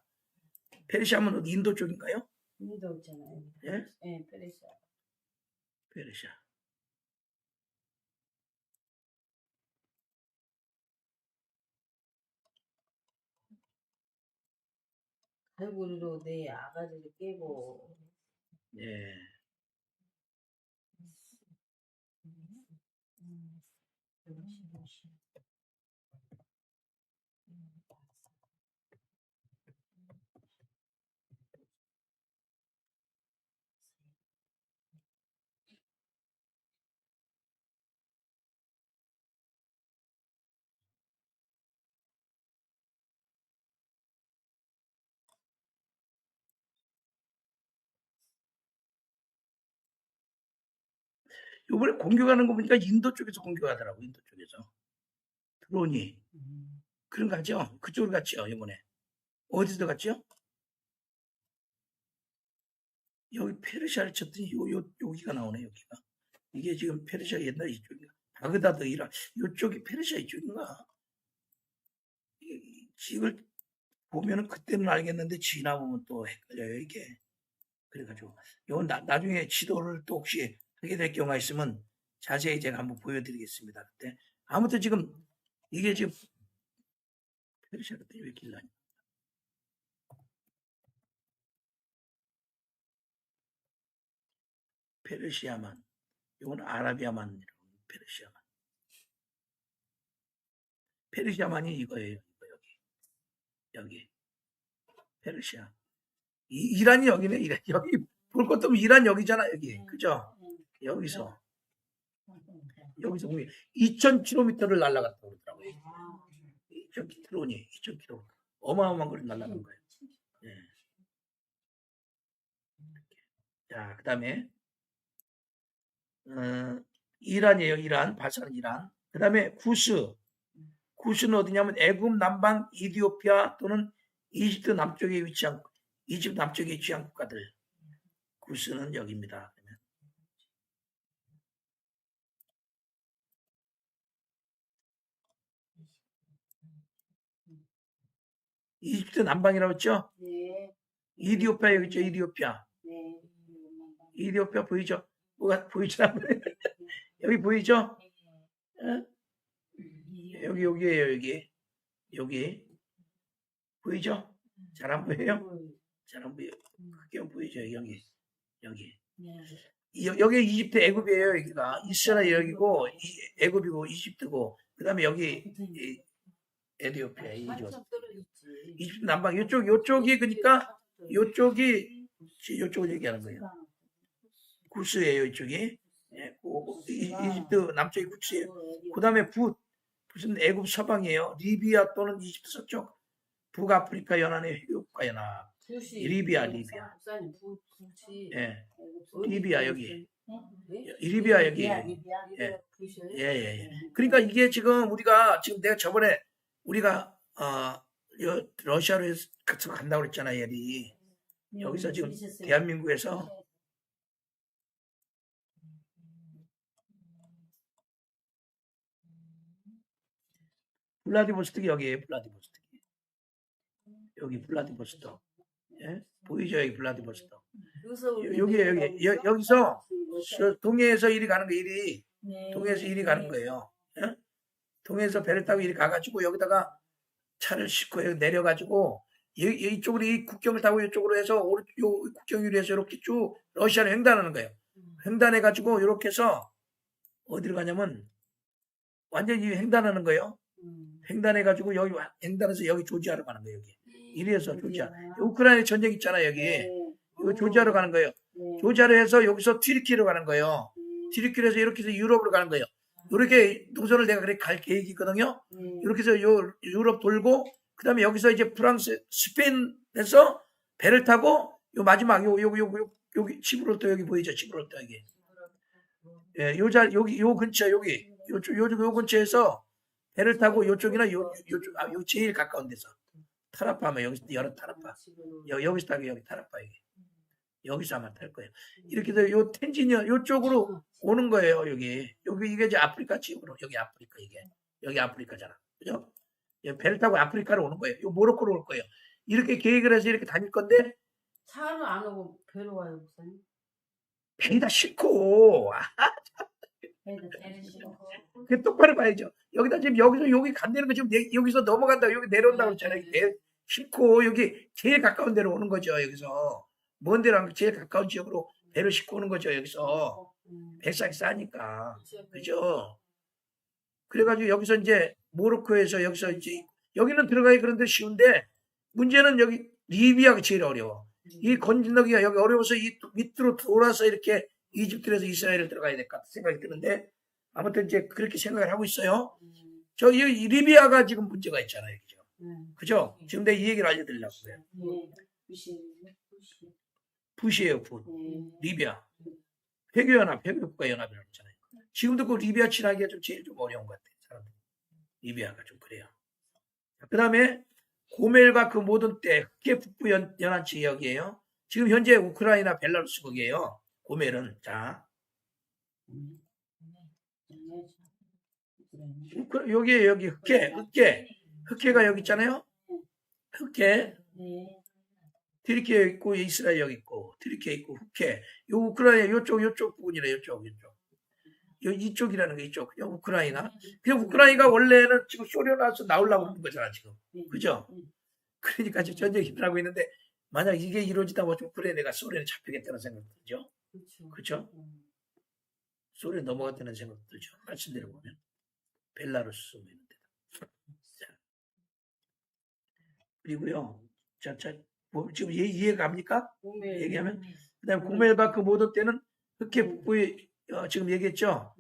[SPEAKER 1] 페르시아면 어디 인도 쪽인가요?
[SPEAKER 2] 인도 있잖아요.
[SPEAKER 1] 예?
[SPEAKER 2] 네, 페르시아.
[SPEAKER 1] 페르시아.
[SPEAKER 2] 갈고리로 내 아가리를 깨고.
[SPEAKER 1] 예. 요번에 공격하는 거 보니까 인도 쪽에서 공격하더라고, 인도 쪽에서. 드론이. 그런 거 같죠? 그쪽으로 갔죠, 이번에. 어디서 갔죠? 여기 페르시아를 쳤더니 여기가 나오네, 여기가. 이게 지금 페르시아 옛날 이쪽인가? 바그다드, 이란. 이쪽이 페르시아 이쪽인가? 이걸 보면은 그때는 알겠는데 지나보면 또 헷갈려요, 이게. 그래가지고, 이건 나중에 지도를 또 혹시 하게 될 경우가 있으면 자세히 제가 한번 보여드리겠습니다. 그때. 아무튼 지금, 이게 지금, 페르시아 그때 왜 길라니? 페르시아만. 이건 아라비아만, 페르시아만. 페르시아만이 이거예요, 여기. 페르시아. 이란이 여기네, 이란. 여기, 볼 것도 없으면 이란 여기잖아, 여기. 그죠? 여기서 보면 2,000km를 날아갔다고 그러더라고요. 2,000km니 2,000km. 어마어마한 걸 날아간 거예요. 예. 자, 그 다음에, 이란이에요, 이란. 바사는 이란. 그 다음에 구스는 어디냐면 애굽 남방 이디오피아 또는 이집트 남쪽에 위치한 국가들. 구스는 여기입니다. 이집트 남방이라고 했죠?
[SPEAKER 2] 네.
[SPEAKER 1] 이디오피아 여기 있죠? 이디오피아.
[SPEAKER 2] 네.
[SPEAKER 1] 이디오피아 보이죠? 뭐가 보이죠? 여기 보이죠? 어? 여기에요, 여기. 보이죠? 잘 안 보여요? 잘 안 보여요. 크게 보이죠? 여기. 여기 이집트 애굽이에요. 여기가 이스라엘 여기고 애굽이고 이집트고 그다음에 여기 에티오피아 이죠.
[SPEAKER 2] 한참 떨어졌지.
[SPEAKER 1] 이집트 남방 요쪽이 그러니까 요쪽이 요쪽을 얘기하는 거예요. 구스예요, 이쪽이. 예, 이집트 남쪽이 구스예요. 그다음에 무슨 애굽 서방이에요. 리비아 또는 이집트 서쪽. 북아프리카 연안의 해협가 연합. 리비아.
[SPEAKER 2] 목사님 부시.
[SPEAKER 1] 예. 리비아 여기.
[SPEAKER 2] 네?
[SPEAKER 1] 리비아 여기.
[SPEAKER 2] 예.
[SPEAKER 1] 예. 그러니까 이게 지금 우리가 지금 내가 저번에 우리가 러시아로 같이 간다고 그랬잖아요, 얘리. 여기서 지금 대한민국에서 블라디보스톡이 여기에요, 블라디보스톡. 여기 블라디보스톡. 예? 보이죠, 여기 블라디보스톡. 여기서 동해에서 이리 가는 거 이리. 동해에서 이리 가는 거예요. 예? 동해에서 배를 타고 이리 가가지고 여기다가 차를 싣고 여기 내려가지고 이쪽으로 이 국경을 타고 이쪽으로 해서 요 국경 위로 해서 이렇게 쭉 러시아를 횡단하는 거예요. 횡단해가지고 이렇게 해서 어디로 가냐면 완전히 횡단하는 거예요. 횡단해가지고 여기 횡단해서 여기 조지아로 가는 거예요. 여기 이리에서 조지아. 우크라이나 전쟁 있잖아요. 여기 이거 조지아로 가는 거예요. 조지아로 해서 여기서 튀르키예로 가는 거예요. 튀르키예로 해서 이렇게 해서 유럽으로 가는 거예요. 이렇게 노선을 내가 그렇게 갈 계획이거든요. 이렇게 해서 유럽 돌고 그다음에 여기서 이제 프랑스, 스페인에서 배를 타고 요 마지막 여기 지브롤터 여기 보이죠? 지브롤터 여기. 예, 여기 요 근처 요 근처에서 배를 타고 요쪽이나 요 제일 가까운 데서 타라파면 여기서 여러 타라파. 여기서 타고 여기 타라파 여기서 아마 탈 거예요. 이렇게 해서 요 텐지니언 요쪽으로 오는 거예요. 여기 이게 이제 아프리카 지역으로 여기 아프리카 여기 아프리카잖아. 그죠? 배를 타고 아프리카로 오는 거예요. 요 모로코로 올 거예요. 이렇게 계획을 해서 이렇게 다닐 건데
[SPEAKER 2] 차로 안 오고 배로 와요, 목사님?
[SPEAKER 1] 배이 다 싫고 그 똑바로 봐야죠. 여기다 지금 여기서 여기 간다는 거 지금 여기서 넘어간다 여기 내려온다고 그랬잖아요. 싣고 여기 제일 가까운 데로 오는 거죠. 여기서 먼 데랑 제일 가까운 지역으로 배를 싣고 오는 거죠. 여기서 배싸기 싸니까 그죠? 그래가지고 여기서 이제 모로코에서 여기서 이제 여기는 들어가기 그런데 쉬운데 문제는 여기 리비아가 제일 어려워. 이 건너기가 여기 어려워서 이 밑으로 돌아서 이렇게 이집트에서 이스라엘을 들어가야 될 것 같은 생각이 드는데 아무튼 이제 그렇게 생각을 하고 있어요. 저 이 리비아가 지금 문제가 있잖아요. 그죠? 그죠? 지금 내가 이 얘기를 알려드리려고 그래요. 붓이에요, 붓. 리비아. 회교국가연합이라고 했잖아요. 지금도 그 리비아 친하기가 제일 좀 어려운 것 같아요. 사람들. 리비아가 좀 그래요. 그 다음에 고멜과 그 모든 때 흑해 북부 연안 지역이에요. 지금 현재 우크라이나 벨라루스 거기에요. 고멜은 자 여기 흑해가 여기 있잖아요. 흑해 튀르키예 있고 이스라엘 여기 있고 튀르키예 있고 흑해 요 우크라이나 요쪽 부분이래 요쪽 이쪽이라는 게 이쪽 그냥 우크라이나 그냥 우크라이나가 원래는 지금 소련에서 나오려고 하는 거잖아 지금 그죠? 그러니까 지금 전쟁이 일어나고 있는데 만약 이게 이루어지다 보면 우크라이나가 소련에 잡히겠다는 생각 들죠? 그렇죠? 소련 넘어갔다는 생각 들죠? 말씀대로 보면 벨라루스 있는 데다. 그리고요, 지금 이해가 갑니까? 얘기하면 그다음에 고멜과 그 모든 때는 흑해 북부에 지금 얘기했죠?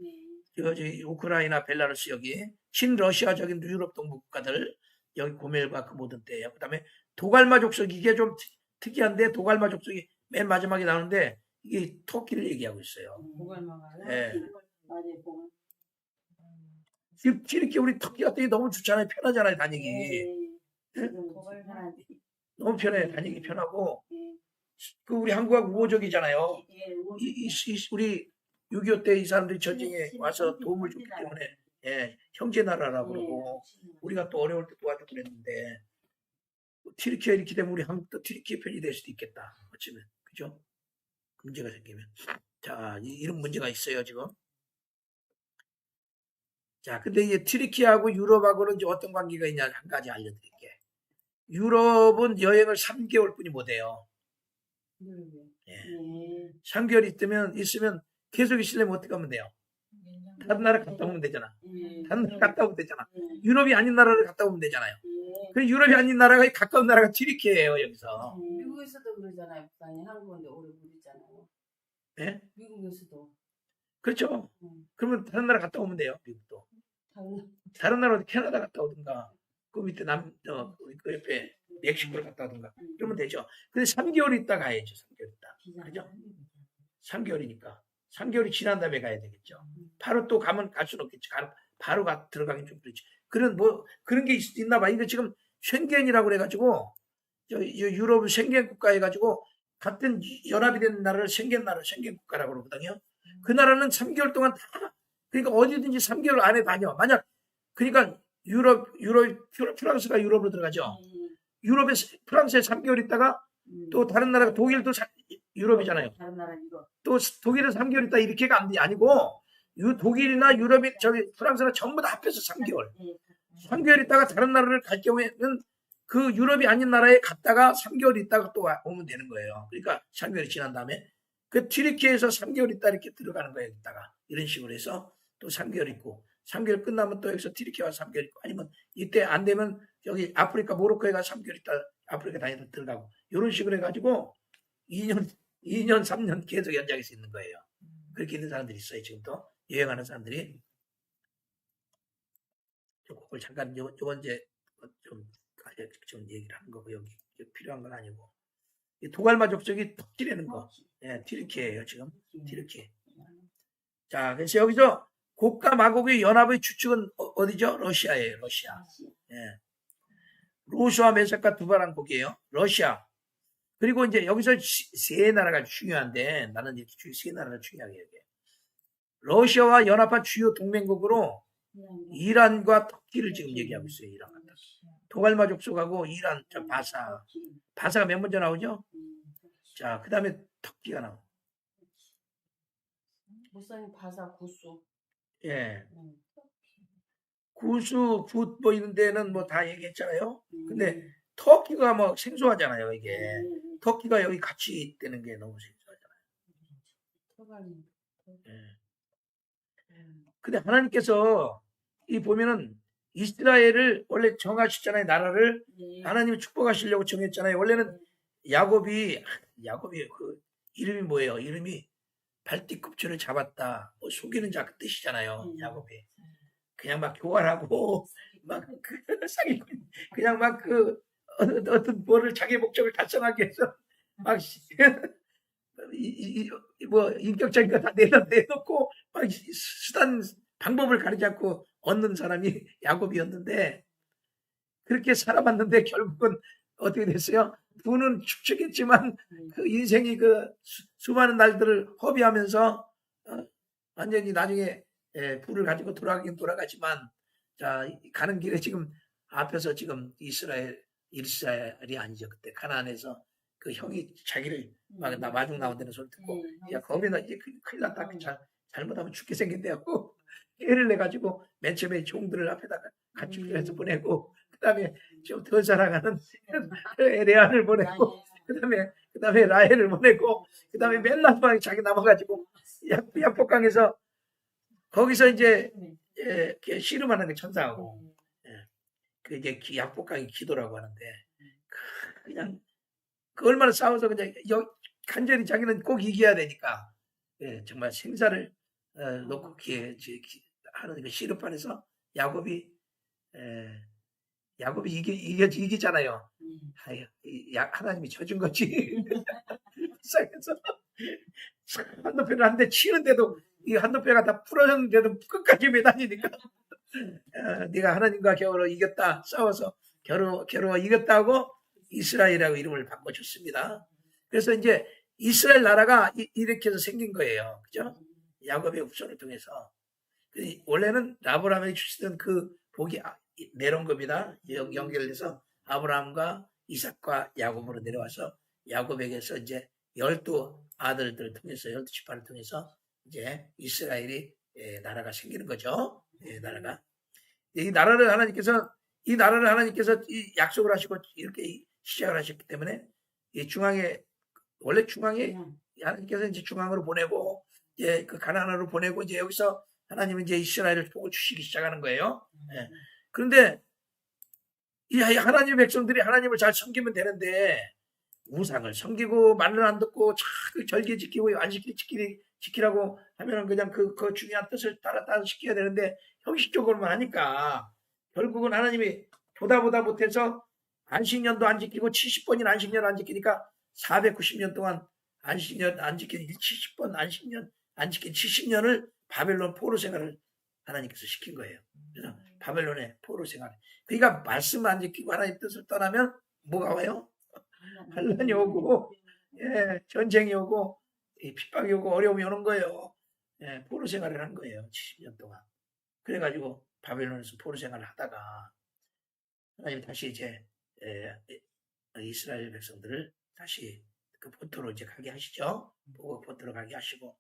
[SPEAKER 1] 우크라이나, 벨라루스 여기 친러시아적인 유럽 동부 국가들 여기 고멜과 그 모든 때예요. 그다음에 도갈마 족속 이게 좀 특이한데 도갈마 족속이 맨 마지막에 나오는데 이게 터키를 얘기하고 있어요.
[SPEAKER 2] 도갈마가요?
[SPEAKER 1] 예.
[SPEAKER 2] 맞아요.
[SPEAKER 1] 지금 이렇게 우리 터키 같은 게 너무 좋잖아요. 편하잖아요, 다니기. 너무 편해, 다니기 편하고. 그 우리 한국하고 우호적이잖아요. 우리 6.25 때 이 사람들이 전쟁에 와서 도움을 줬기 때문에 형제 나라라고 그러고 우리가 또 어려울 때 도와주고 그랬는데 튀르키예 이렇게 되면 우리 한국도 튀르키예 편이 될 수도 있겠다. 어쩌면. 그죠? 문제가 생기면. 자, 이런 문제가 있어요, 지금. 자, 근데 이제 튀르키예하고 유럽하고는 이제 어떤 관계가 있냐 한 가지 알려드릴게. 유럽은 여행을 3개월 뿐이 못 해요. 예. 3개월 있으면 계속 있으려면 어떻게 하면 돼요? 다른 나라 갔다 오면 되잖아. 다른 나라 갔다 오면 되잖아. 유럽이 아닌 나라를 갔다 오면 되잖아요. 그 유럽이 아닌 나라가 가까운 나라가 튀르키예예요, 여기서.
[SPEAKER 2] 미국에서도 그러잖아요. 북한이 한국인데 오래 모르잖아요.
[SPEAKER 1] 예?
[SPEAKER 2] 미국에서도.
[SPEAKER 1] 그렇죠. 그러면 다른 나라 갔다 오면 돼요, 미국도. 다른 나라 캐나다 갔다 오든가, 그 밑에 그 옆에 멕시코를 갔다 오든가, 그러면 되죠. 근데 3개월 있다 가야죠, 3개월 있다. 그죠? 3개월이니까. 3개월이 지난 다음에 가야 되겠죠. 바로 또 가면 갈 수는 없겠지. 바로 들어가긴 좀 그렇지. 그런 게 있나 봐. 이거 지금 쉥겐이라고 그래가지고, 유럽 쉥겐 국가 해가지고, 같은 연합이 된 나라를 쉥겐 국가라고 그러거든요. 그 나라는 3개월 동안 다, 그러니까 어디든지 3개월 안에 다녀. 그러니까 프랑스가 유럽으로 들어가죠. 프랑스에 3개월 있다가 또 다른 나라가 독일도 유럽이잖아요.
[SPEAKER 2] 다른 나라 유럽.
[SPEAKER 1] 또 독일은 3개월 있다 이렇게가 아니고 독일이나 유럽이 프랑스나 전부 다 합해서 3개월. 3개월 있다가 다른 나라를 갈 경우에는 그 유럽이 아닌 나라에 갔다가 3개월 있다가 또 오면 되는 거예요. 그러니까 3개월이 지난 다음에 그 튀르키예에서 3개월 있다 이렇게 들어가는 거예요. 있다가 이런 식으로 해서 또 3개월 있고 3개월 끝나면 또 여기서 튀르키예 와서 3개월 있고 아니면 이때 안 되면 여기 아프리카 모로코에 가서 3개월 있다 아프리카 다니다 들어가고 이런 식으로 해가지고 2년 3년 계속 연장할 수 있는 거예요. 그렇게 있는 사람들이 있어요. 지금도 여행하는 사람들이. 그걸 잠깐 요건 이제 좀 얘기를 하는 거고 여기 필요한 건 아니고 도갈마 족속이 터키라는 거. 예, 튀르키예예요 지금. 튀르키예. 자, 그래서 여기서 고가 마곡의 연합의 주축은 어디죠? 러시아예요. 러시아. 예. 루스와 메삭과 두바란 곡이에요. 러시아. 그리고 이제 여기서 세 나라가 중요한데 나는 이렇게 세 나라가 중요하게 얘기해요. 러시아와 연합한 주요 동맹국으로 이란과 터키를 지금 얘기하고 있어요. 이란과 터키. 도갈마 족속하고 이란, 바사가 몇 먼저 나오죠? 자, 그 다음에 터키가 나오고.
[SPEAKER 2] 목사님 바사 구수.
[SPEAKER 1] 예. 구수, 굿, 뭐 이런 데는 뭐 다 얘기했잖아요. 근데 터키가 뭐 생소하잖아요, 이게. 터키가 여기 같이 있다는 게 너무 생소하잖아요. 예. 근데 하나님께서 이 보면은 이스라엘을 원래 정하셨잖아요, 나라를. 하나님이 축복하시려고 정했잖아요. 원래는 야곱이 그 이름이 뭐예요? 이름이 발뒤꿈치를 잡았다. 뭐 속이는 자 그 뜻이잖아요. 야곱이. 그냥 막 교활하고 막 사기꾼 그냥 막 어떤 뭐를 자기 목적을 달성하기 위해서 막 뭐 인격적인 거 다 내놓고 막 수단 방법을 가리지 않고 얻는 사람이 야곱이었는데 그렇게 살아봤는데 결국은 어떻게 됐어요? 부는 축축했지만 그 인생이 그 수많은 날들을 허비하면서 완전히 나중에 부를 가지고 돌아가지만 자 가는 길에 지금 앞에서 지금 이스라엘이 아니죠. 그때 가나안에서 그 형이 자기를 막 마중 나온다는 소리 듣고 야 거기다 이제 큰일 났다. 잘못하면 죽게 생긴대요. 애를 내가지고 맨 처음에 종들을 앞에다가 같이 해서 보내고 그다음에 좀 더 자라가는 레아를 보내고 그다음에 라헬을 보내고 그다음에 맨 마지막에 자기 남아가지고 약복강에서 거기서 이제 씨름하는 게 천사하고 그 이제 약복강이 기도라고 하는데 그냥 그 얼마나 싸워서 그냥 간절히 자기는 꼭 이겨야 되니까 정말 생사를 놓고 하는 그 씨름판에서 야곱이 이기잖아요. 하나님이 져준 거지. 세상에서 한도표를 한대 치는데도 이 한도표가 다 풀어졌는데도 끝까지 매다니니까 네가 하나님과 겨루어 이겼다. 싸워서 겨루어 이겼다고 이스라엘이라고 이름을 바꿔줬습니다. 그래서 이제 이스라엘 나라가 이렇게 해서 생긴 거예요. 그죠? 야곱의 후손을 통해서. 원래는 아브라함이 주시던 그 복이 내려온 겁니다. 연결돼서 아브라함과 이삭과 야곱으로 내려와서 야곱에게서 이제 12아들들을 통해서 12지파를 통해서 이제 이스라엘이 나라가 생기는 거죠. 나라가. 이 나라를 하나님께서 이 약속을 하시고 이렇게 시작을 하셨기 때문에 이 중앙에 원래 중앙에 하나님께서 이제 중앙으로 보내고 이제 그 가나안으로 보내고 이제 여기서 하나님은 이제 이스라엘을 복을 주시기 시작하는 거예요. 그런데 이 하나님의 백성들이 하나님을 잘 섬기면 되는데 우상을 섬기고 말을 안 듣고 자꾸 절개 지키고 안식 지키라고 하면은 그냥 그 중요한 뜻을 따라 지켜야 되는데 형식적으로만 하니까 결국은 하나님이 보다 못해서 안식년도 안 지키고 70번인 안식년을 안 지키니까 490년 동안 안식년 안 지킨 70번 안식년 안 지킨 70년을 바벨론 포로 생활을 하나님께서 시킨 거예요. 그래서 바벨론의 포로 생활. 그러니까 말씀 안 지키고 하나님 뜻을 떠나면 뭐가 와요? 환란이 오고, 전쟁이 오고, 핍박이 오고, 어려움이 오는 거예요. 포로 생활을 한 거예요. 70년 동안. 그래가지고 바벨론에서 포로 생활을 하다가 하나님 다시 이제 이스라엘 백성들을 다시 그 본토로 이제 가게 하시죠. 보고 본토로 가게 하시고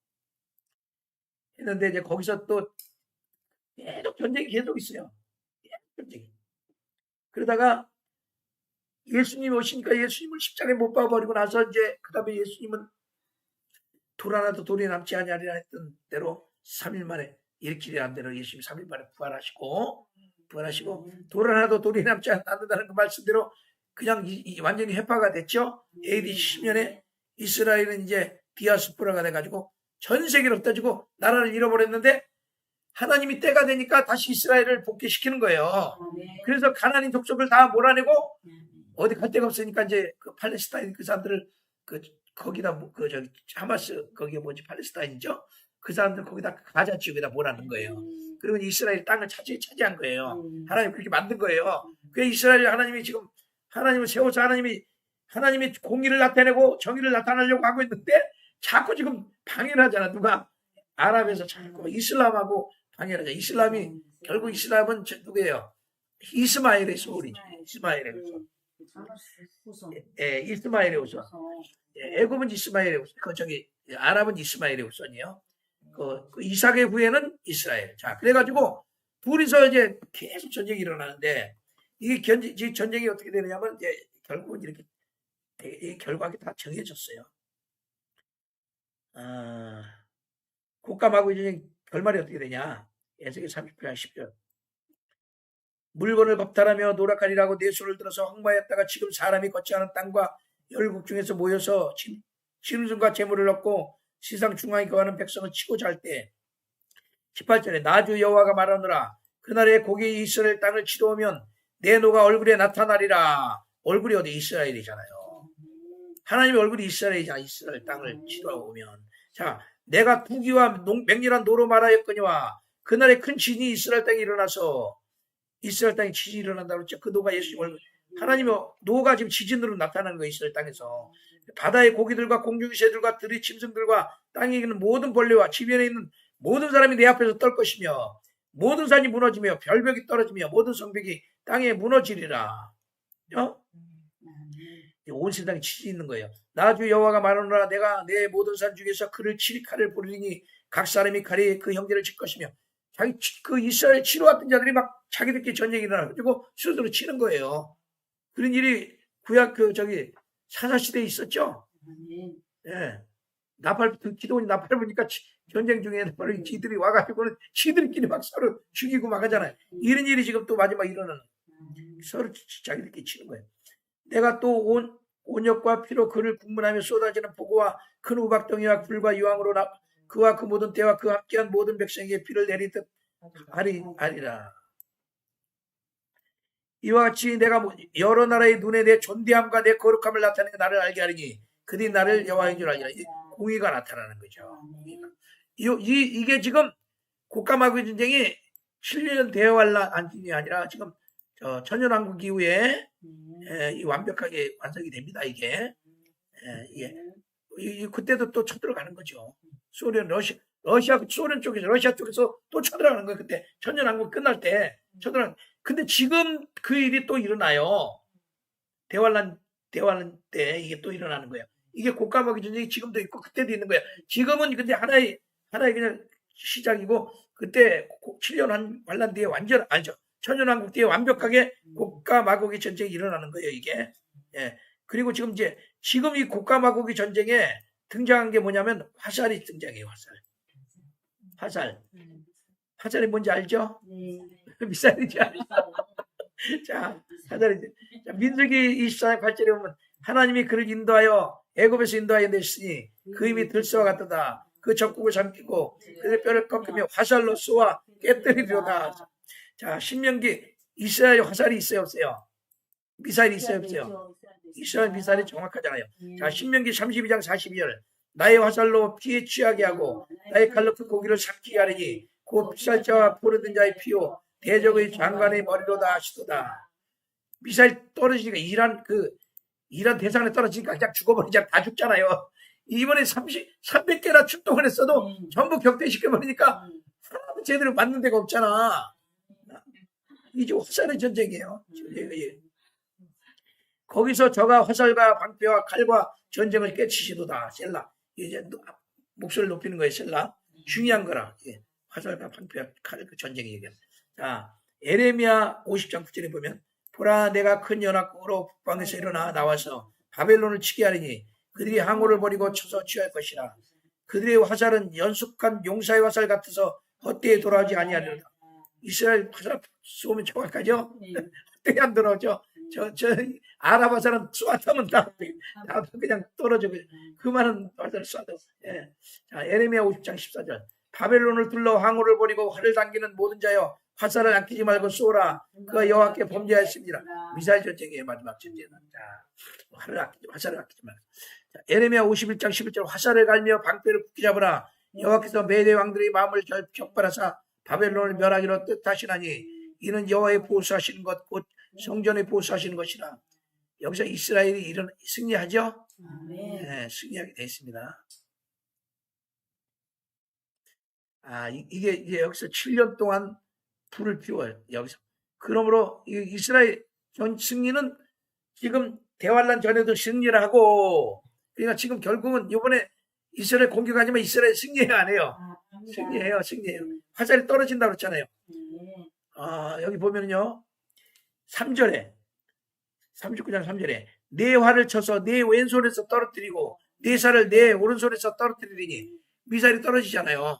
[SPEAKER 1] 했는데 이제 거기서 또 계속 전쟁이 계속 있어요. 전쟁이. 그러다가 예수님이 오시니까 예수님을 십자가에 못 박아버리고 나서 이제 그 다음에 예수님은 돌 하나도 돌이 남지 아니하리라 했던 대로 3일 만에 일으키리란 대로 예수님이 3일 만에 부활하시고 돌 하나도 돌이 남지 않는다는 그 말씀대로 그냥 완전히 해파가 됐죠. AD 70년에 이스라엘은 이제 디아스포라가 돼가지고 전 세계로 흩어지고 나라를 잃어버렸는데 하나님이 때가 되니까 다시 이스라엘을 복귀시키는 거예요. 그래서 가나안 족속을 다 몰아내고 어디 갈 데가 없으니까 이제 그 팔레스타인 그 사람들을 거기다 저기 하마스 거기가 뭐지 팔레스타인이죠. 그 사람들 거기다 가자 지역에다 몰아넣은 거예요. 그리고 이스라엘 땅을 차지한 거예요. 하나님 그렇게 만든 거예요. 그래서 이스라엘 하나님이 지금 하나님을 세워서 하나님이 공의를 나타내고 정의를 나타내려고 하고 있는데 자꾸 지금 방해를 하잖아. 누가 아랍에서 자꾸 이슬람하고 방해를 하잖아. 이슬람이 결국 이슬람은 누구예요? 이스마엘의 소울이죠. 이스마엘의 후손. 이스마엘의 후손. 애굽은 이스마엘의 후손. 아랍은 이스마엘의 후손이에요. 그 이삭의 후예는 이스라엘. 자, 그래가지고 둘이서 이제 계속 전쟁이 일어나는데 이게 전쟁이 어떻게 되느냐면 이제 결국은 이렇게 이 결과가 다 정해졌어요. 곡감하고 이제 결말이 어떻게 되냐? 에스겔 30장 10절. 물건을 겁탈하며 노력하리라고 내 손을 들어서 황무하였다가 지금 사람이 걷지 않은 땅과 열국 중에서 모여서 짐승과 재물을 얻고 세상 중앙에 거하는 백성을 치고 잘 때 18절에 나주 여호와가 말하노라 그날에 고기 이스라엘 땅을 치러 오면 내 노가 얼굴에 나타나리라. 얼굴이 어디 이스라엘이잖아요. 하나님의 얼굴이 이스라엘이잖아. 이스라엘 땅을 치러 오면 자 내가 투기와 맹렬한 노로 말하였거니와 그날에 큰 진이 이스라엘 땅에 일어나서 이스라엘 땅에 지진이 일어난다고 했죠. 그 노가 예수님 얼굴 하나님의 노가 지금 지진으로 나타나는 거예요. 이스라엘 땅에서 바다의 고기들과 공중의 새들과 들의 짐승들과 땅에 있는 모든 벌레와 지변에 있는 모든 사람이 내 앞에서 떨 것이며 모든 산이 무너지며 별벽이 떨어지며 모든 성벽이 땅에 무너지리라. 온 세상에 지진이 있는 거예요. 나주 여호와가 말하노라 내가 내 모든 산 중에서 그를 치리 칼을 부르리니 각 사람이 칼에 그 형제를 칠 것이며 그 이스라엘 치러 왔던 자들이 막 자기들끼리 전쟁이 일어나가지고 스스로 치는 거예요. 그런 일이 구약 사사시대에 있었죠. 예. 기도원이 나팔 보니까 전쟁 중에 바로 지들이 와가지고는 지들끼리 막 서로 죽이고 막 하잖아요. 이런 일이 지금 또 마지막 일어나는 서로 자기들끼리 치는 거예요. 내가 또 온역과 피로 그를 국문하며 쏟아지는 보고와 큰 우박덩이와 불과 유황으로 그와 그 모든 때와 그 함께한 모든 백성에게 피를 내리듯 하리라. 이와 같이 내가 여러 나라의 눈에 내 존대함과 내 거룩함을 나타내 나를 알게 하리니 그들이 나를 여호와인 줄 알리라. 공의가 나타나는 거죠. 이게 지금 곡감하고 전쟁이 7년 대화한이 아니라 지금 천년왕국 이후에 완벽하게 완성이 됩니다. 이게 그때도 또 쳐들어가는 거죠. 소련 소련 쪽에서 러시아 쪽에서 또 쳐들어가는 거예요. 그때 천년왕국 끝날 때 쳐들어가는. 근데 지금 그 일이 또 일어나요. 대환란 때 이게 또 일어나는 거예요. 이게 곡감하기 전쟁이 지금도 있고 그때도 있는 거예요. 지금은 근데 하나의 그냥 시작이고 그때 7년 환란 뒤에 완전 아니죠. 천년왕국 뒤에 완벽하게 곡과 마곡의 전쟁이 일어나는 거예요. 이게. 예. 그리고 지금 이 곡과 마곡의 전쟁에 등장한 게 뭐냐면 화살이 등장해요. 화살이 뭔지 알죠?
[SPEAKER 4] 네.
[SPEAKER 1] 미사일이죠. 자, 화살이죠. 자, 민수기 24장 8절에 보면 하나님이 그를 인도하여 애굽에서 인도하여 냈으니 그 힘이 들소와 같도다. 그 적국을 삼키고 그의 뼈를 꺾으며 화살로 쏘아 깨뜨리리로다. 자, 신명기 이스라엘 화살이 있어요, 없어요? 미사일이 있어요, 없어요? 이스라엘 미사일이 정확하잖아요. 자, 신명기 32장 42절. 나의 화살로 피에 취하게 하고 나의 칼로 그 고기를 삼키게 하리니 곧 피살자와 포르든 자의 피요 대적의 장관의 머리로다 하시도다. 미사일 떨어지니까 이란 대상에 떨어지니까 그냥 죽어버리자 다 죽잖아요. 이번에 300개나 출동을 했어도 전부 격퇴시켜버리니까 하나도 제대로 맞는 데가 없잖아. 이제 화살의 전쟁이에요. 거기서 저가 화살과 방패와 칼과 전쟁을 깨치시도다. 셀라. 이제 목소리를 높이는 거예요. 셀라. 중요한 거라. 예. 화살과 방패와 칼 그 전쟁이 얘기합니다. 자, 에레미야 50장 9절에 보면 보라 내가 큰 연합국으로 북방에서 일어나 나와서 바벨론을 치게 하리니 그들이 항우를 버리고 쳐서 취할 것이라. 그들의 화살은 연숙한 용사의 화살 같아서 헛되이 돌아오지 아니하리로다. 이스라엘 화살 쏘면 정확하죠? 헛되이 안 돌아오죠? 저 아랍 화살은 쏘았다면 다 그냥 떨어져. 그 많은 화살을 쏴도. 예. 자, 에레미야 50장 14절. 바벨론을 둘러 항우를 버리고 활을 당기는 모든 자여 화살을 아끼지 말고 쏘라. 그가 여호와께 범죄하였습니다. 미사일 전쟁의 마지막 전쟁은. 자, 화살을 아끼지 말고. 자, 에레미야 51장 11절. 화살을 갈며 방패를 굳게 잡으라. 여호와께서 메대 왕들의 마음을 격발하사 바벨론을 멸하기로 뜻하시나니 이는 여호와의 보수하시는 것 곧 성전의 보수하시는 것이라. 여기서 이스라엘이 승리하죠? 네, 승리하게 되어 있습니다. 이게 이제 여기서 7년 동안 불을 피워요. 여기서. 그러므로 이스라엘 승리는 지금 대환란 전에도 승리를 하고, 그러니까 지금 결국은 이번에 이스라엘 공격하지만 이스라엘 승리해요, 안 해요? 승리해요. 화살이 떨어진다고 그랬잖아요. 여기 보면요. 3절에 39장 3절에 내 활을 쳐서 내 왼손에서 떨어뜨리고 내 살을 내 오른손에서 떨어뜨리니 미사일이 떨어지잖아요.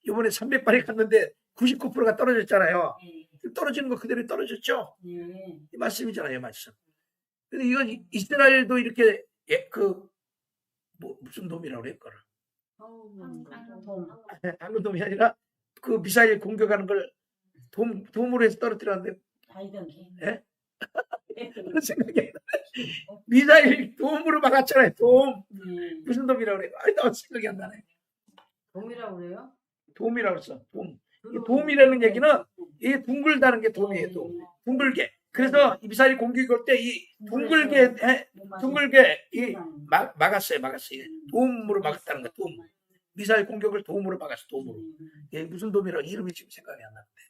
[SPEAKER 1] 이번에 300발이 갔는데 99%가 떨어졌잖아요. 떨어지는 거 그대로 떨어졌죠. 이 말씀이잖아요, 말씀. 근데 이건 이스라엘도 이렇게 무슨 돔이라고 그래요, 그거를? 항구돔이 아니라 그 미사일 공격하는 걸 돔으로 해서 떨어뜨렸는데. 예? 그런 생각이 안 나네. 미사일 돔으로 막았잖아요. 돔. 무슨 돔이라고 그래요? 나 생각이 안 나네.
[SPEAKER 2] 돔이라고 그래요?
[SPEAKER 1] 돔이라고 했어. 돔. 이 돔이라는 얘기는 이게 둥글다는 게 돔이에요. 돔. 둥글게. 그래서 이 미사일 공격이 올 때 이 둥글게 막았어요. 돔으로 막았다는 거. 돔. 미사일 공격을 돔으로 막았어. 돔으로. 이게 무슨 돔이라고 이름이 지금 생각이 안 나는데.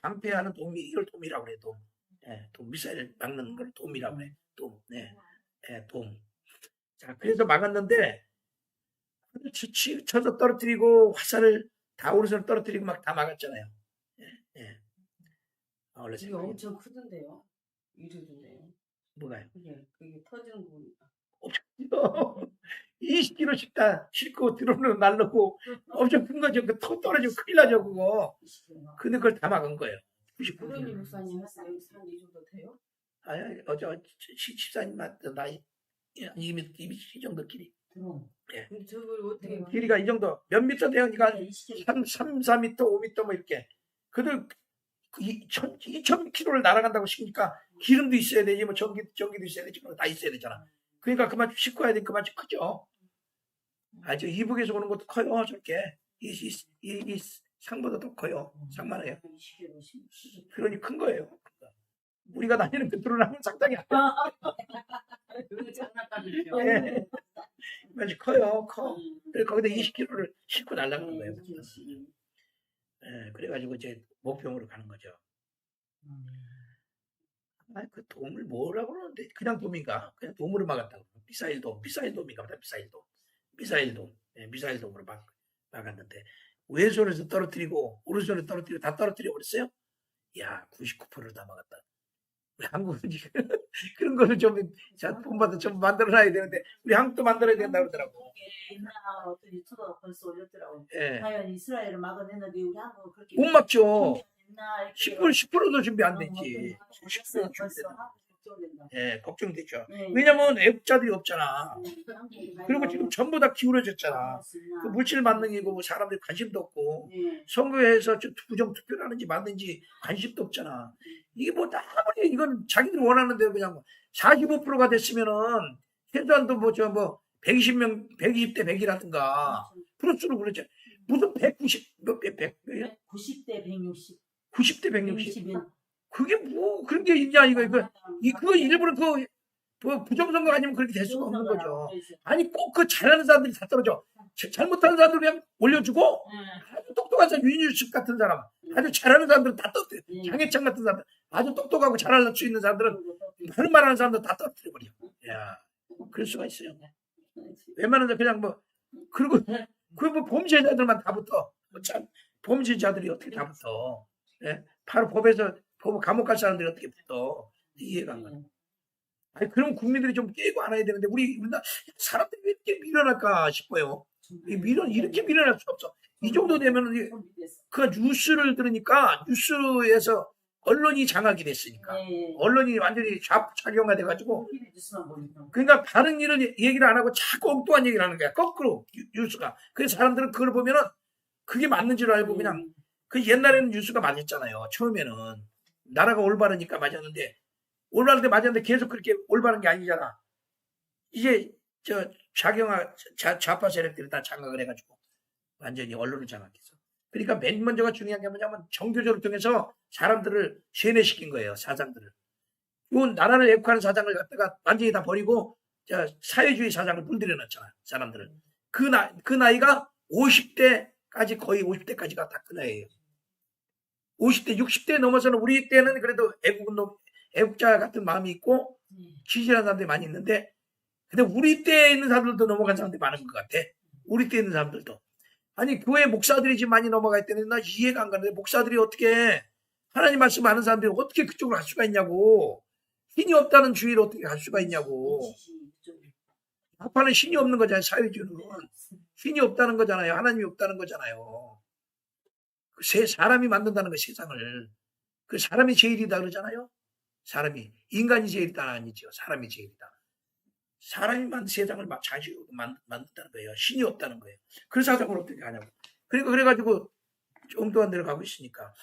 [SPEAKER 1] 방패하는 돔이 이걸 돔이라고 그래. 돔. 예, 돔 미사일 막는 걸 돔이라고 해. 돔. 네. 예, 돔. 자, 그래서 막았는데 쳐서 떨어뜨리고 화살을 다 오른손을 떨어뜨리고 막 다 막았잖아요. 예. 원래
[SPEAKER 2] 이게 엄청 크던데요. 이러던데요.
[SPEAKER 1] 뭐가요?
[SPEAKER 2] 그게 터지는 거 보니까.
[SPEAKER 1] 20kg씩 다 싣고 들어오는 날르고 엄청 큰 거죠. 그 떨어지면 큰일 나죠, 그거. 근데 그걸 다 막은 거예요. 99kg.
[SPEAKER 2] 그러니 목사님 하시면 여기 사는 이 정도 돼요?
[SPEAKER 1] 아니, 집사님 맞던 나이 이미 이 정도 길이. 예.
[SPEAKER 2] 근데 저걸 어떻게
[SPEAKER 1] 길이가 이 정도 몇 미터 돼요? 그러니까 3, 4미터, 5미터 뭐 이렇게. 그들 2,000km를 날아간다고 시키니까 기름도 있어야 되지, 뭐 전기도 있어야 되지, 다 있어야 되잖아. 그러니까 그만큼 싣고 와야 되니까 그만큼 크죠. 저 이북에서 오는 것도 커요, 저렇게. 이 상보다 더 커요. 상만해요. 그러니 큰 거예요. 우리가 다니는 그 드론하면 상당히 안 돼요.
[SPEAKER 2] 여기 장난감이죠.
[SPEAKER 1] 예. 아주 커요, 커. 그래서 거기다 20km를 싣고 날아가는 거예요. 예, 그래가지고 이제 목표으로 가는 거죠. 아니, 그 돔을 뭐라고 그러는데 그냥 돔인가? 그냥 돔으로 막았다고. 미사일 돔인가 보다. 미사일 돔. 예, 미사일 돔으로 막았는데 왼손에서 떨어뜨리고 오른손에 떨어뜨리고 다 떨어뜨려 버렸어요. 야, 99%를 다 막았다. 우리 한국은 지금 그런 거를 좀 본받아 좀 만들어놔야 되는데 우리 한국도 만들어야 된다 그러더라고.
[SPEAKER 4] 옛날 어떤 유튜버가 벌써 올렸더라고.
[SPEAKER 1] 예,
[SPEAKER 4] 과연 이스라엘을 막아냈는데 우리 한국은 그렇게
[SPEAKER 1] 못 막죠.
[SPEAKER 4] 옛날
[SPEAKER 1] 10%도 준비 안 됐지.
[SPEAKER 4] 10%
[SPEAKER 1] 10%
[SPEAKER 4] 벌써
[SPEAKER 1] 준비.
[SPEAKER 4] 한국 걱정된다.
[SPEAKER 1] 예, 걱정되죠.
[SPEAKER 4] 네.
[SPEAKER 1] 왜냐면 애국자들이 없잖아.
[SPEAKER 4] 한국이
[SPEAKER 1] 그리고
[SPEAKER 4] 과연
[SPEAKER 1] 지금 전부 다 기울어졌잖아.
[SPEAKER 4] 막을 수 있나?
[SPEAKER 1] 그 물질 만능이고 사람들이 관심도 없고
[SPEAKER 4] 네.
[SPEAKER 1] 선거에서 부정 투표를 하는지 맞는지 관심도 없잖아. 이게 뭐 아무리 이건 자기들이 원하는 대로 그냥 45%가 됐으면은 최소한도 뭐 120명 120대 100이라든가 프로스로 그랬죠. 무슨 190 100
[SPEAKER 4] 90대 160.
[SPEAKER 1] 90대 160.
[SPEAKER 4] 161.
[SPEAKER 1] 그게 뭐 그런 게 있냐 이거 그거 일부러 부정선거 아니면 그렇게 될 수가 없는 거죠. 아니 꼭 그 잘하는 사람들이 다 떨어져. 잘못하는 사람들 그냥 올려주고 아주 똑똑한 사람 윤유숙 같은 사람 아주 잘하는 사람들은 다 떨어뜨려. 장해찬 같은 사람들 아주 똑똑하고 잘할 수 있는 사람들은 하는 말하는 사람들 다 떨어뜨려 버려. 야, 그럴 수가 있어요. 웬만하면 그냥 그리고 그 범죄자들만 다 붙어. 참 범죄자들이 어떻게 다 붙어? 예? 바로 감옥 갈 사람들이 어떻게 붙어? 이해가 안 가. 아니 그럼 국민들이 좀 깨고 안아야 되는데 우리나라 사람들이 왜 이렇게 밀어날까 싶어요. 이렇게 밀어날 수 없어. 이 정도 되면 그 뉴스를 들으니까 뉴스에서 언론이 장악이 됐으니까 언론이 완전히 좌파작용화 돼가지고 그러니까 바른 일을 얘기를 안 하고 자꾸 엉뚱한 얘기를 하는 거야. 거꾸로 뉴스가. 그래서 사람들은 그걸 보면은 그게 맞는 줄 알고 그냥 그 옛날에는 뉴스가 맞았잖아요. 처음에는 나라가 올바르니까 맞았는데 올바른데 맞았는데 계속 그렇게 올바른 게 아니잖아. 이제 좌파 세력들이 다 장악을 해가지고 완전히 언론을 장악해서. 그러니까 맨 먼저가 중요한 게 뭐냐면 정교조를 통해서 사람들을 세뇌시킨 거예요. 사장들을. 이 나라를 애국하는 사장을 갖다가 완전히 다 버리고 사회주의 사장을 물들여 놨잖아. 사람들을. 그 나이가 50대까지 거의 50대까지가 다 그 나이예요. 50대, 60대 넘어서는 우리 때는 그래도 애국자 같은 마음이 있고 지지하는 사람들이 많이 있는데 근데 우리 때에 있는 사람들도 넘어간 사람들이 많은 것 같아. 우리 때에 있는 사람들도. 아니 교회 목사들이 지금 많이 넘어가 있다는 나 이해가 안 가는데 목사들이 어떻게 하나님 말씀 아는 사람들이 어떻게 그쪽으로 갈 수가 있냐고. 신이 없다는 주의를 어떻게 갈 수가 있냐고. 좌파는 신이 없는 거잖아요. 사회주의는. 신이 없다는 거잖아요. 하나님이 없다는 거잖아요. 사람이 만든다는 거 세상을. 그 사람이 제일이다 그러잖아요. 사람이. 인간이 제일이다 아니죠. 사람이 제일이다. 사람이 세상을 자주 만든다는 거예요. 신이 없다는 거예요. 그 사정을 어떻게 하냐고. 그래가지고 엉뚱한 데로 가고 있으니까.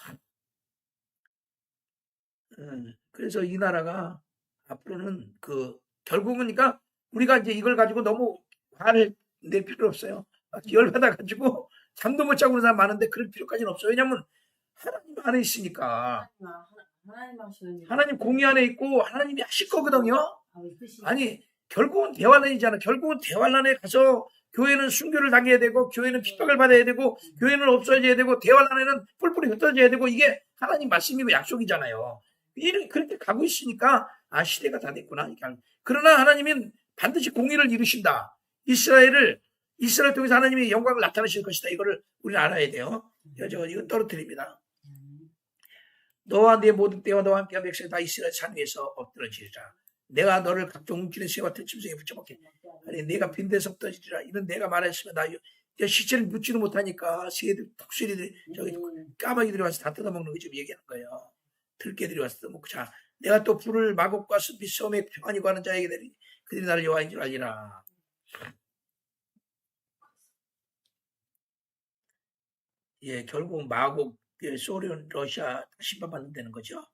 [SPEAKER 1] 그래서 이 나라가 앞으로는 결국은 그러니까 우리가 이제 이걸 가지고 너무 화를 낼 필요 없어요. 열받아가지고 잠도 못 자고 그런 사람 많은데 그럴 필요까지는 없어요. 왜냐면 하나님 안에 있으니까. 하나님 공의 안에 있고 하나님이 하실 거거든요. 아니 결국은 대환란이잖아. 결국은 대환란에 가서 교회는 순교를 당해야 되고 교회는 핍박을 받아야 되고 교회는 없어져야 되고 대환란에는 뿔뿔이 흩어져야 되고 이게 하나님 말씀이고 약속이잖아요. 그렇게 가고 있으니까 시대가 다 됐구나. 그러나 하나님은 반드시 공의를 이루신다. 이스라엘 통해서 하나님이 영광을 나타내실 것이다. 이거를 우리는 알아야 돼요. 이건 떨어뜨립니다. 너와 내 모든 때와 너와 함께한 백성이 다 이스라엘 산 위에서 엎드러지리라. 내가 너를 각종 움키는 새와 같은 짐승에 붙여먹게. 아니 내가 빈대서 엎드러지리라. 이런 내가 말했으면 나 시체를 묻지도 못하니까 새들 독수리들이 까마귀들이 와서 다 뜯어먹는 거 지금 얘기하는 거예요. 들깨들이 와서 뜯어먹고. 자, 내가 또 불을 마곡과 숲이 섬에 평안히 가는 자에게 내리니 그들이 나를 여호와인 줄 알리라. 예, 결국 마곡, 소련, 러시아 심판받는다는 거죠.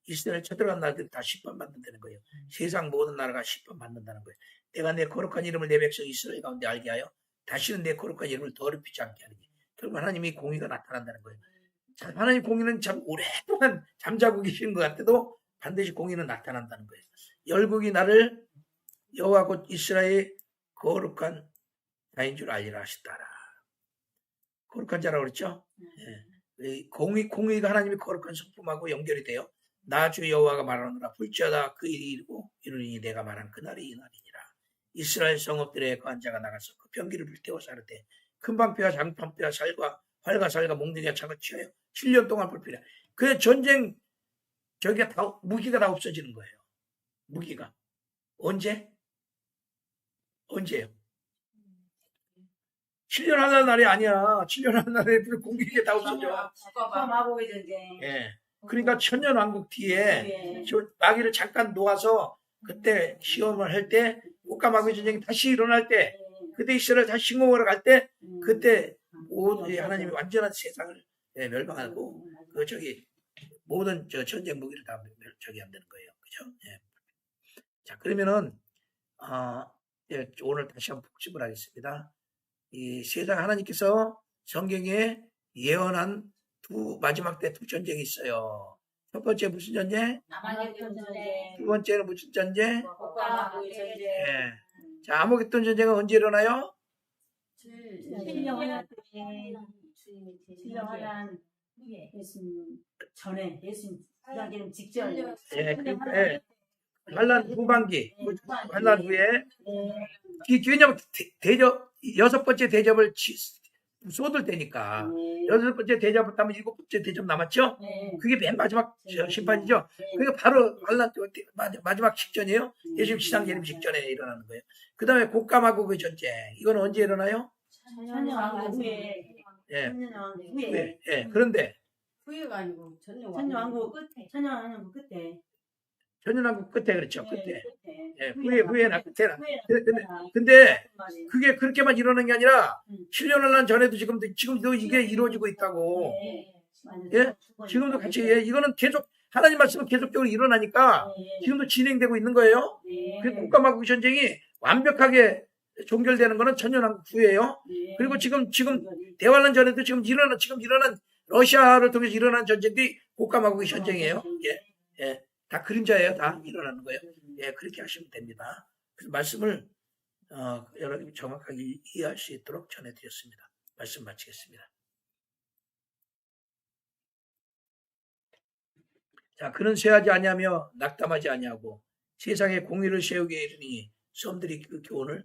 [SPEAKER 1] 이스라엘 쳐들어간 나라들이 다 심판받는다는 거예요. 세상 모든 나라가 심판받는다는 거예요. 내가 내 거룩한 이름을 내 백성 이스라엘 가운데 알게 하여 다시는 내 거룩한 이름을 더럽히지 않게 하는 게 결국 하나님이 공의가 나타난다는 거예요. 자, 하나님 공의는 참 오랫동안 잠자고 계시는 것 같아도 반드시 공의는 나타난다는 거예요. 열국이 나를 여호와 곧 이스라엘의 거룩한 자인 줄 알리라 하시더라. 거룩한 자라고 그랬죠? 예. 공의가 하나님의 거룩한 성품하고 연결이 돼요. 나 주 여호와가 말하노라. 볼지어다 그 일이 이루니 내가 말한 그날이 이날이니라. 이스라엘 성읍들의 그 한자가 나가서 그 병기를 불태워 사르되 금방뼈와 장판뼈와 살과 활과 살과 몽둥이와 창을 취하여 7년 동안 불피라. 그 전쟁 저기가 다 무기가 다 없어지는 거예요. 무기가 언제? 언제요? 7년 하는 날이 아니야. 7년 하는 날에 공기가 다 없어져.
[SPEAKER 4] 국가 마법의 전쟁.
[SPEAKER 1] 예. 그러니까 천년왕국 뒤에
[SPEAKER 4] 예.
[SPEAKER 1] 저 마귀를 잠깐 놓아서 그때 시험을 할 때 국가마귀 전쟁이 다시 일어날 때 그때 이스라엘 다시 침공하러 갈 때 그때 모든 하나님이 완전한 세상을 멸망하고 그 저기 모든 저 전쟁 무기를 다 저기 안 되는 거예요. 그죠? 예. 자, 그러면은 예, 오늘 다시 한번 복습을 하겠습니다. 이 세상 하나님께서 성경에 예언한 마지막 때 두 전쟁이 있어요. 첫 번째 무슨 전쟁?
[SPEAKER 4] 아마겟돈 전쟁.
[SPEAKER 1] 두 번째는 무슨 전쟁?
[SPEAKER 4] 국가 마법의 전쟁.
[SPEAKER 1] 예. 자, 아마겟돈 전쟁은 언제 일어나요?
[SPEAKER 4] 신령하나 신령하나 예수님 전에 예수님 기다리는 직전.
[SPEAKER 1] 예, 그러니까 예. 환란 후반기, 환란 후에 왜냐면 대접 여섯 번째 대접을 쏟을 때니까 여섯 번째 대접을 따면 일곱 번째 대접 남았죠? 그게 맨 마지막 심판이죠. 그러니까 바로 환란 마지막 직전이에요. 예수님 시상 재림 직전에 일어나는 거예요. 그 다음에 곡감하고의 전쟁, 이건 언제 일어나요?
[SPEAKER 4] 천년왕국 후에.
[SPEAKER 1] 예,
[SPEAKER 4] 천년왕국 후에.
[SPEAKER 1] 후에. 예. 그런데
[SPEAKER 2] 후회가 아니고
[SPEAKER 4] 천년왕국 끝에. 천년왕국 끝에.
[SPEAKER 1] 천년왕국 끝에 그렇죠. 끝에.
[SPEAKER 4] 끝에.
[SPEAKER 1] 예, 후에나 끝에나.
[SPEAKER 4] 후에나.
[SPEAKER 1] 근데 그게 그렇게만 일어나는 게 아니라 7년을 난 전에도 지금도 이게 이루어지고 있다고. 예? 지금도 같이 이거는 계속 하나님 말씀은 계속적으로 일어나니까 지금도 진행되고 있는 거예요. 그 국가마국 전쟁이 완벽하게 종결되는 거는 천년왕국 후예요. 그리고 지금 대환란 전에도 지금 일어난 러시아를 통해서 일어난 전쟁이 국가마국의 전쟁이에요. 예, 예, 다 그림자예요. 다 일어나는 거예요. 예, 그렇게 하시면 됩니다. 그래서 말씀을 여러분이 정확하게 이해할 수 있도록 전해드렸습니다. 말씀 마치겠습니다. 자, 그는 쇠하지 아니하며 낙담하지 아니하고 세상에 공의를 세우게 이르니 섬들이 그 교훈을